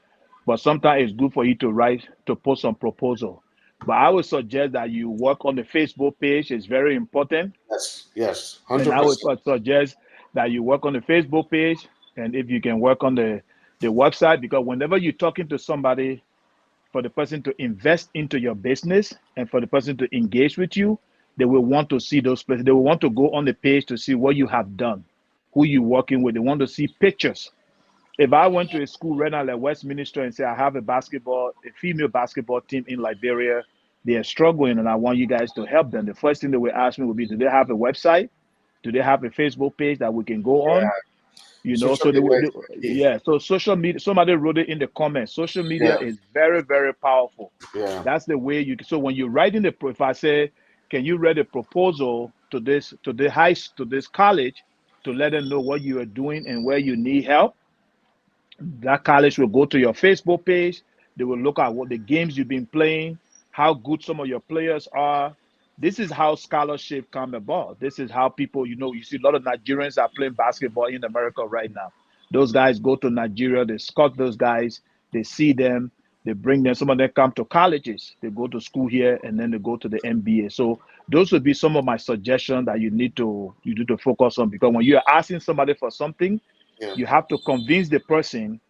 Speaker 4: but sometimes it's good for you to post some proposal. But I would suggest that you work on the Facebook page. It's very important.
Speaker 1: Yes. Yes.
Speaker 4: And
Speaker 1: hundred
Speaker 4: I would
Speaker 1: percent.
Speaker 4: suggest that you work on the Facebook page, and if you can work on the website, because whenever you're talking to somebody, for the person to invest into your business and for the person to engage with you, they will want to see those places. They will want to go on the page to see what you have done, who you're working with. They want to see pictures. If I went to a school right now like Westminster and say I have a female basketball team in Liberia, they are struggling and I want you guys to help them. The first thing they will ask me would be, do they have a website? Do they have a Facebook page that we can go on?
Speaker 1: Yeah.
Speaker 4: You know,
Speaker 1: Social
Speaker 4: so
Speaker 1: media is key.
Speaker 4: yeah, so social media, somebody wrote it in the comments. Social media
Speaker 1: Yeah.
Speaker 4: is very, very powerful.
Speaker 1: Yeah.
Speaker 4: That's the way so when you're writing if I say, can you write a proposal to this college to let them know what you are doing and where you need help? That college will go to your Facebook page. They will look at what the games you've been playing, how good some of your players are. This is how scholarship come about. This is how people, you see a lot of Nigerians are playing basketball in America right now. Those guys go to Nigeria, they scout those guys, they see them, they bring them. Some of them come to colleges, they go to school here, and then they go to the NBA. So those would be some of my suggestions that you need to focus on, because when you're asking somebody for something,
Speaker 1: Yeah,
Speaker 4: you have to convince the person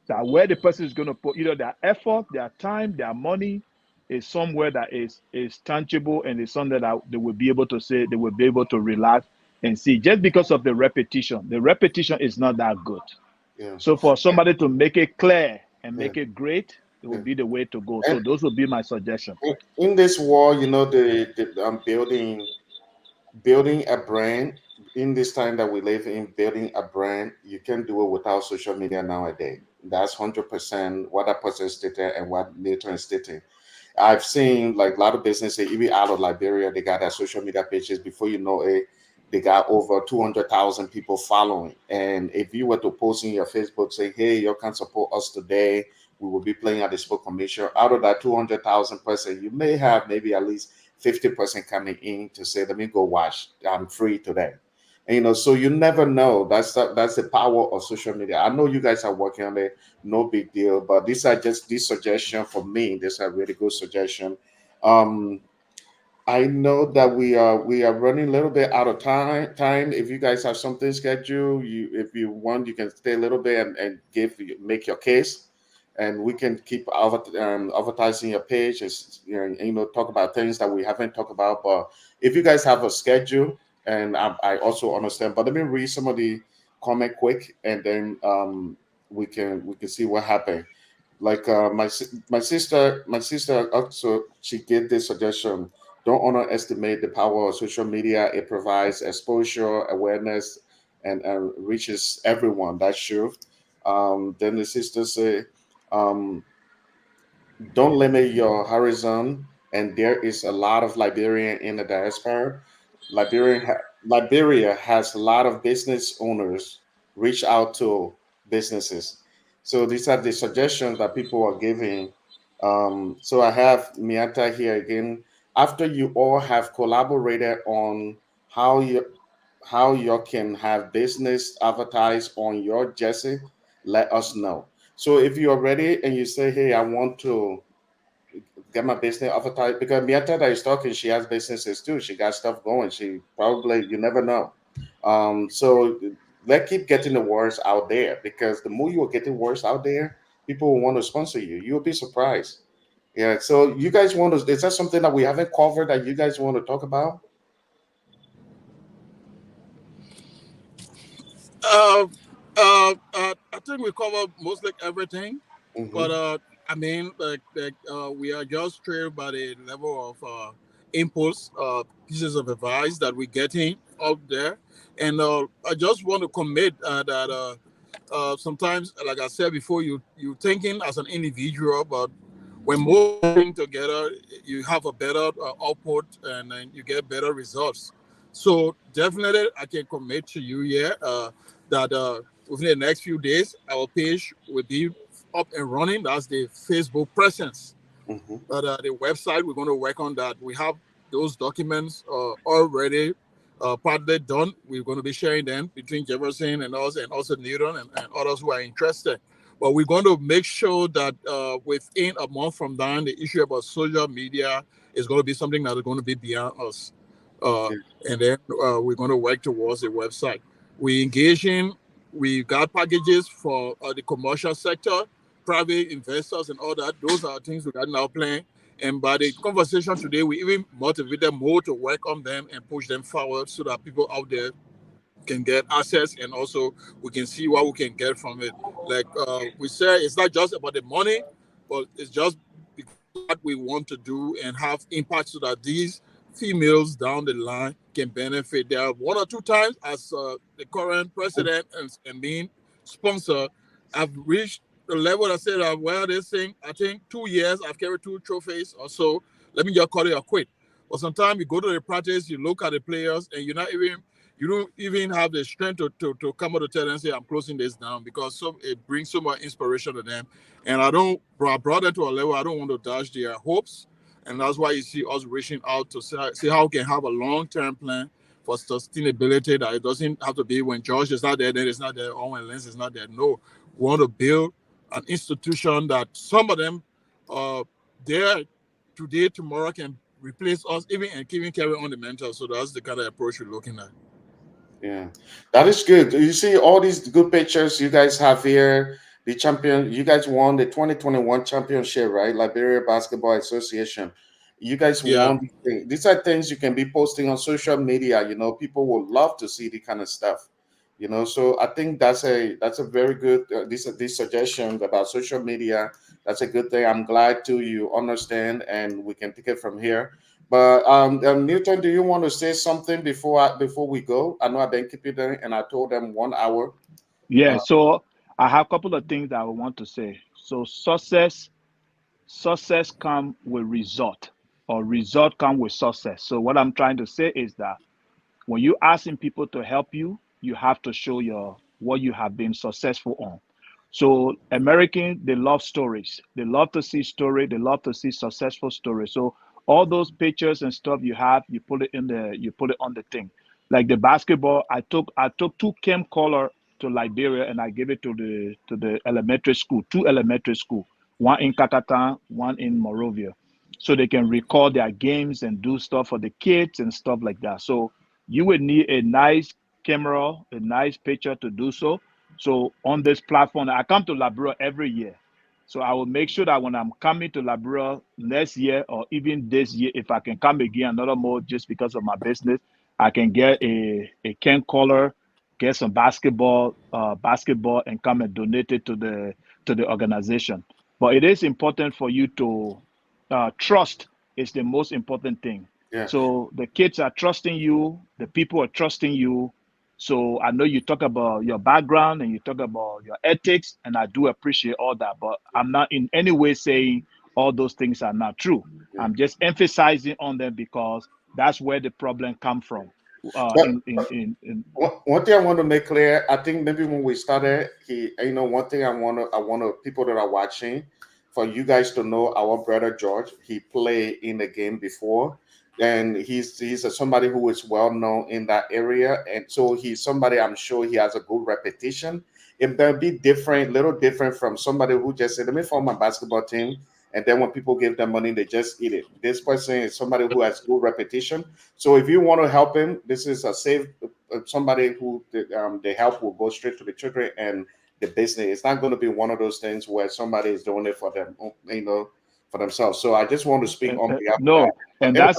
Speaker 4: that where the person is going to put either their effort, their time, their money is somewhere that is tangible, and is something that they will be able to say, they will be able to relax and see. Just because of the repetition is not that good.
Speaker 1: yeah,
Speaker 4: So for somebody to make it clear and
Speaker 1: yeah,
Speaker 4: make it great, it will
Speaker 1: yeah.
Speaker 4: be the way to go.
Speaker 1: And
Speaker 4: So those would be my suggestion.
Speaker 1: in this war, the building a brand in this time that we live in, building a brand, you can do it without social media nowadays. That's 100% what that person stated and what Nathan stated. I've seen like a lot of businesses, even out of Liberia, they got their social media pages. Before you know it, they got over 200,000 people following. And if you were to post in your Facebook, say, hey, you can support us today, we will be playing at the sport commission. Out of that 200,000 person, you may have maybe at least 50% coming in to say, let me go watch. I'm free today. And, so you never know. That's the power of social media. I know you guys are working on it, no big deal. But these are just this suggestion for me. These are really good suggestion. Um, I know that we are running a little bit out of time. If you guys have something scheduled, if you want, you can stay a little bit and make your case, and we can keep advertising your page, talk about things that we haven't talked about. But if you guys have a schedule, and I also understand, but let me read some of the comment quick, and then we can see what happened. Like my sister also, she gave this suggestion: don't underestimate the power of social media. It provides exposure, awareness, and reaches everyone. That's true. Then the sister say, um, don't limit your horizon. And there is a lot of Liberian in the diaspora. Liberia has a lot of business owners reach out to businesses. So these are the suggestions that people are giving. So I have Miata here again. After you all have collaborated on how you how you can have business advertise on your Jesse, let us know. So if you're ready and you say, hey, I want to get my business advertised, because Miata that is talking, she has businesses too. She got stuff going. She probably, you never know. So let's keep getting the words out there, because the more you are getting words out there, people will want to sponsor you. You'll be surprised. Yeah. So you guys want to, is that something that we haven't covered that you guys want to talk about?
Speaker 2: Uh, I think we covered mostly everything, but
Speaker 1: Mm-hmm.
Speaker 2: I mean, we are just thrilled by the level of impulse, pieces of advice that we're getting out there, and I just want to commit that sometimes, like I said before, you thinking as an individual, but when more working together, you have a better output, and then you get better results. So definitely, I can commit to you here that within the next few days, our page will be up and running. That's the Facebook presence.
Speaker 1: Mm-hmm.
Speaker 2: But the website, we're going to work on that. We have those documents already partly done. We're going to be sharing them between Jefferson and us, and also Newton, and others who are interested. But we're going to make sure that within a month from now, the issue about social media is going to be something that is going to be beyond us. Uh,
Speaker 1: Yeah.
Speaker 2: and then we're going to work towards a website. We engage in, we got packages for the commercial sector, private investors, and all that. Those are things we got now playing. And by the conversation today, we even motivated more to work on them and push them forward so that people out there can get access, and also we can see what we can get from it. Like we say, it's not just about the money, but it's just because of what we want to do and have impact so that these females down the line can benefit. There are one or two times as the current president and being sponsor, I've reached the level that said, well, this thing, I think 2 years, I've carried 2 trophies or so. Let me just call it a quit. But sometimes you go to the practice, you look at the players, and you're not even You don't even have the strength to come out to tell them, say, I'm closing this down, because it brings so much inspiration to them. And I brought them to a level, I don't want to dash their hopes. And that's why you see us reaching out to see how we can have a long-term plan for sustainability, that it doesn't have to be when George is not there, then it's not there, or when Lens is not there. No, we want to build an institution that some of them there today, tomorrow can replace us, even carry on the mental. So that's the kind of approach we're looking at.
Speaker 1: Yeah, that is good. You see all these good pictures you guys have here. The champion, you guys won the 2021 championship, right? Liberia Basketball Association. You guys
Speaker 2: Yeah.
Speaker 1: won these things. These are things you can be posting on social media. You know, people will love to see the kind of stuff. You know, so I think that's a very good these suggestions about social media. That's a good thing. I'm glad to you understand, and we can take it from here. But Newton, do you want to say something before we go? I know I've been keeping them, and I told them 1 hour.
Speaker 4: Yeah,
Speaker 1: Uh,
Speaker 4: so I have a couple of things that I want to say. So success come with result, or result come with success. So what I'm trying to say is that when you asking people to help you, you have to show your what you have been successful on. So Americans, they love stories. They love to see story. They love to see successful stories. So all those pictures and stuff you have, you put it on the thing. Like the basketball, I took two chem color to Liberia, and I gave it to the elementary school, two elementary school, one in Kakatan, one in Morovia, so they can record their games and do stuff for the kids and stuff like that. So you would need a nice camera, a nice picture to do so. So on this platform, I come to Labrador every year. So I will make sure that when I'm coming to Labrador next year or even this year, if I can come again another more just because of my business, I can get a can color, get some basketball, and come and donate it to the organization. But it is important for you to trust is the most important thing.
Speaker 1: yeah,
Speaker 4: So the kids are trusting you, the people are trusting you. So I know you talk about your background and you talk about your ethics, and I do appreciate all that. But I'm not in any way saying all those things are not true.
Speaker 1: yeah.
Speaker 4: I'm just emphasizing on them because that's where the problem come from.
Speaker 1: But
Speaker 4: In
Speaker 1: one thing I want to make clear, I think maybe when we started, one thing I want to people that are watching, for you guys to know, our brother George, he played in the game before, and somebody who is well known in that area, and so he's somebody I'm sure he has a good reputation. It may be different, little different from somebody who just said, "Let me form my basketball team," and then when people give them money, they just eat it. This person is somebody who has good reputation. So if you want to help him, this is a safe somebody who the help will go straight to the children and the business. It's not going to be one of those things where somebody is doing it for them, for themselves. So I just want to speak on behalf of that.
Speaker 4: No,
Speaker 1: But
Speaker 4: and
Speaker 1: anyway,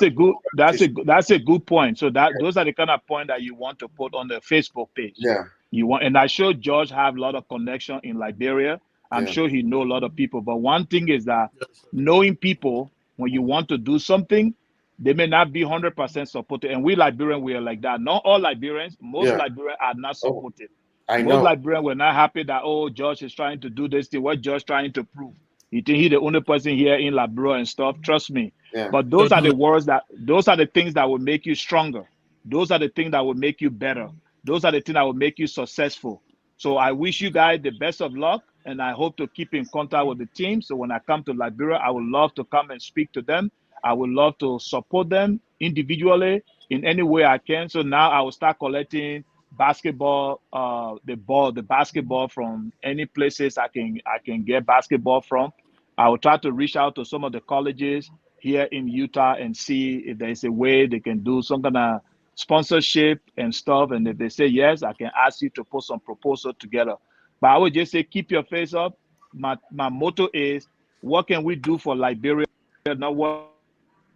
Speaker 4: that's a good point. So that those are the kind of point that you want to put on the Facebook page.
Speaker 1: yeah,
Speaker 4: You want, and I sure George have a lot of connection in Liberia. I'm
Speaker 1: yeah,
Speaker 4: sure he know a lot of people. But one thing is that
Speaker 2: Yes.
Speaker 4: knowing people when you want to do something, they may not be 100% supportive. And we Liberians, we are like that. Not all Liberians, most
Speaker 1: yeah.
Speaker 4: Liberians are not
Speaker 1: Oh,
Speaker 4: supportive.
Speaker 1: I
Speaker 4: Most
Speaker 1: know.
Speaker 4: Liberians were not happy that, oh, George is trying to do this thing. What George trying to prove? You think he the only person here in Labrador and stuff? Trust me.
Speaker 1: Yeah,
Speaker 4: But those are the things that will make you stronger. Those are the things that will make you better. Those are the things that will make you successful. So I wish you guys the best of luck, and I hope to keep in contact with the team. So when I come to Liberia, I would love to come and speak to them. I would love to support them individually in any way I can. So now I will start collecting basketball, the basketball from any places I can get basketball from. I will try to reach out to some of the colleges here in Utah and see if there's a way they can do some kind of sponsorship and stuff. And if they say yes, I can ask you to put some proposal together. But I would just say keep your face up. My motto is what can we do for Liberia, not what can we do for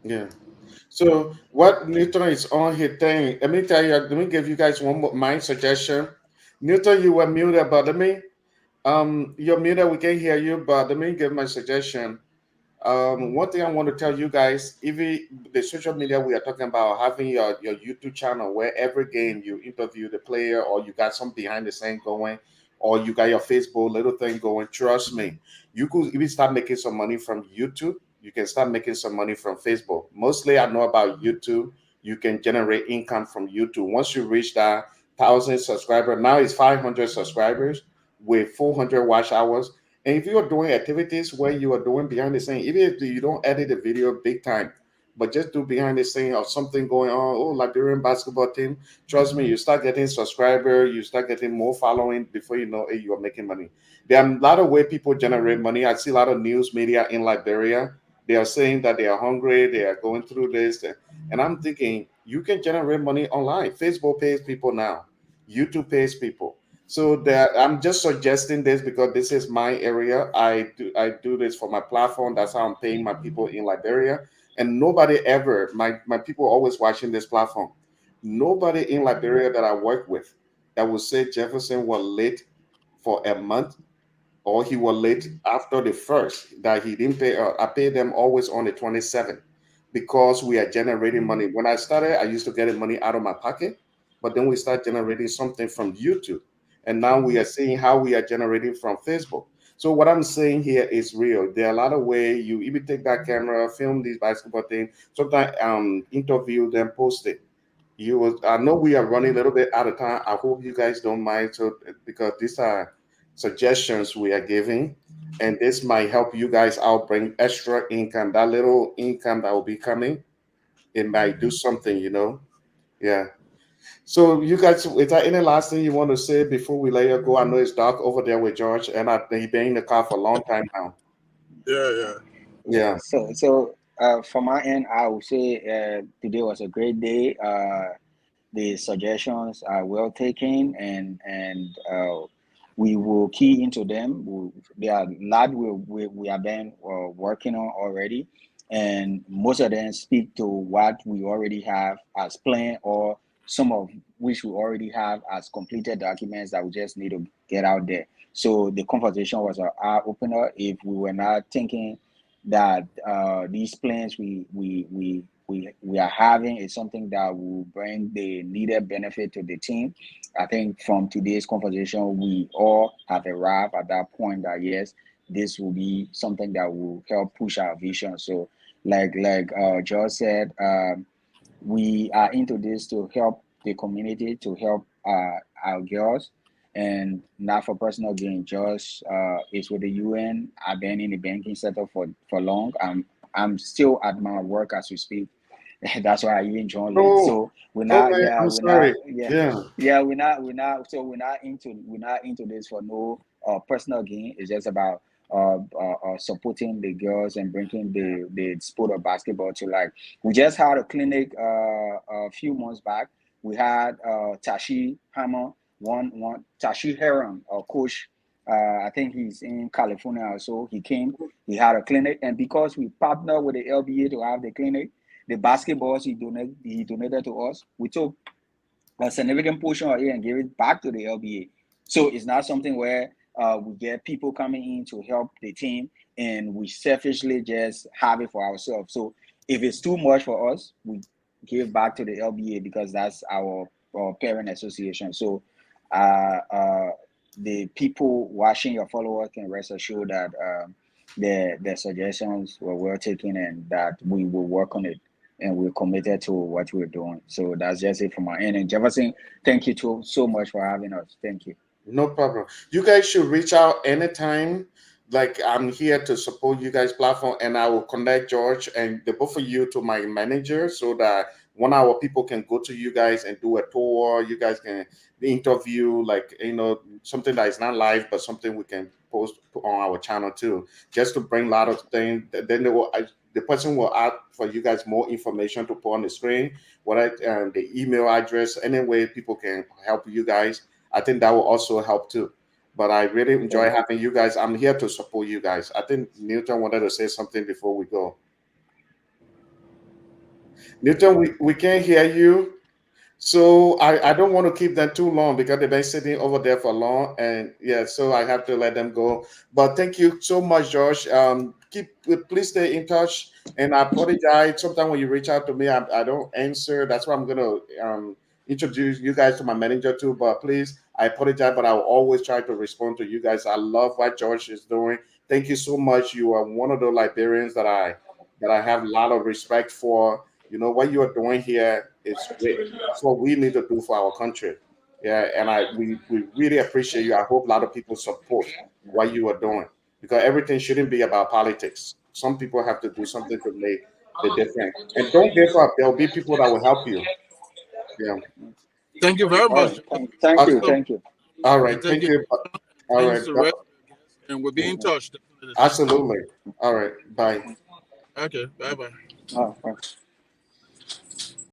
Speaker 4: Liberia.
Speaker 1: yeah. So what Newton is on here thing, let me tell you, let me give you guys one more my suggestion. Newton, you were muted, but you're muted, we can hear you, but let me give my suggestion. One thing I want to tell you guys, even the social media we are talking about, having your YouTube channel where every game you interview the player or you got some behind the scene going, or you got your Facebook little thing going, trust me, you could even start making some money from YouTube. You can start making some money from Facebook. Mostly I know about YouTube. you can generate income from YouTube. Once you reach that 1,000 subscriber, now it's 500 subscribers with 400 watch hours. And if you are doing activities where you are doing behind the scene, even if you don't edit the video big time, but just do behind the scene of something going on, oh, Liberian basketball team, trust me, you start getting subscriber, you start getting more following before you know it, you are making money. There are a lot of way people generate money. I see a lot of news media in Liberia. They are saying that they are hungry, they are going through this. And I'm thinking, you can generate money online. Facebook pays people now, YouTube pays people. So that I'm just suggesting this because this is my area. I do this for my platform. That's how I'm paying my people in Liberia. And nobody ever, my people always watching this platform. Nobody in Liberia that I work with that will say Jefferson was late for a month or he was late after the first that he didn't pay. I pay them always on the 27th because we are generating money. When I started, I used to get the money out of my pocket, but then we start generating something from YouTube, and now we are seeing how we are generating from Facebook. So what I'm saying here is real. There are a lot of way you even take that camera, film these basketball things, sometimes interview them, post it. You will, I know we are running a little bit out of time. I hope you guys don't mind. So because these are suggestions we are giving, and this might help you guys out, bring extra income. That little income that will be coming, it might do something, you know. Yeah. So you guys, is there any last thing you want to say before we let you go? I know it's dark over there with George, and he's been in the car for a long time now.
Speaker 2: Yeah, yeah.
Speaker 1: Yeah.
Speaker 3: From my end, I would say today was a great day. The suggestions are well taken, and we will key into them. There are a lot we have been working on already, and most of them speak to what we already have as plan, or some of which we already have as completed documents that we just need to get out there. So the conversation was an eye opener. If we were not thinking that these plans we are having is something that will bring the needed benefit to the team. I think from today's conversation, we all have arrived at that point that yes, this will be something that will help push our vision. So, like George said, we are into this to help the community, to help our girls, and not for personal gain. Just is with the UN. I've been in the banking sector for long. I'm still at my work as we speak. That's why I even joined late.
Speaker 1: Oh,
Speaker 3: So we're not,
Speaker 1: okay.
Speaker 3: yeah,
Speaker 1: I'm
Speaker 3: we're not,
Speaker 1: sorry.
Speaker 3: yeah,
Speaker 1: Yeah.
Speaker 3: yeah, so we're not into this for no personal gain. It's just about supporting the girls and bringing the sport of basketball to life. We just had a clinic a few months back. We had Tashi Hammer, one Tashi Heron, a coach. I think he's in California also. He came, he had a clinic, and because we partner with the LBA to have the clinic, the basketballs he donated to us, we took a significant portion of it and give it back to the LBA. So it's not something where we get people coming in to help the team and we selfishly just have it for ourselves. So if it's too much for us, we give back to the LBA because that's our parent association. So uh, uh, the people watching your followers can rest assured that their suggestions were well taken and that we will work on it and we're committed to what we're doing. So that's just it from my end. And Jefferson, thank you so much for having us. Thank you.
Speaker 1: No problem. You guys should reach out anytime. Like I'm here to support you guys' platform, and I will connect George and the both of you to my manager so that one of our people can go to you guys and do a tour. You guys can interview, like something that is not live, but something we can post on our channel too, just to bring a lot of things. Then the person will ask for you guys more information to put on the screen. The email address, any way people can help you guys. I think that will also help too. But I really enjoy
Speaker 3: Thank
Speaker 1: having you guys. I'm here to support you guys. I think Newton wanted to say something before we go. Newton, we can't hear you. So I don't want to keep them too long because they've been sitting over there for long, and yeah, so I have to let them go. But thank you so much, Josh. Please stay in touch, and I apologize. Sometimes when you reach out to me, I don't answer. That's why I'm gonna introduce you guys to my manager too. But please, I apologize, but I will always try to respond to you guys. I love what Josh is doing. Thank you so much. You are one of the Liberians that I have a lot of respect for, You know what you are doing here is great. That's what we need to do for our country. Yeah, and we really appreciate you. I hope a lot of people support what you are doing because everything shouldn't be about politics. Some people have to do something to make the difference. And don't give up. There'll be people that will help you. Yeah.
Speaker 2: Thank you very
Speaker 3: All
Speaker 2: much,
Speaker 3: right.
Speaker 2: George.
Speaker 3: Thank you.
Speaker 1: Awesome.
Speaker 2: So
Speaker 3: Thank you.
Speaker 1: All
Speaker 2: you
Speaker 1: right.
Speaker 2: take
Speaker 1: Thank
Speaker 2: your
Speaker 1: you. All right.
Speaker 2: things to rest, and we'll be in touch. Definitely. Thank you.
Speaker 1: Absolutely. All right. Bye.
Speaker 2: Okay. Bye bye.
Speaker 3: All right.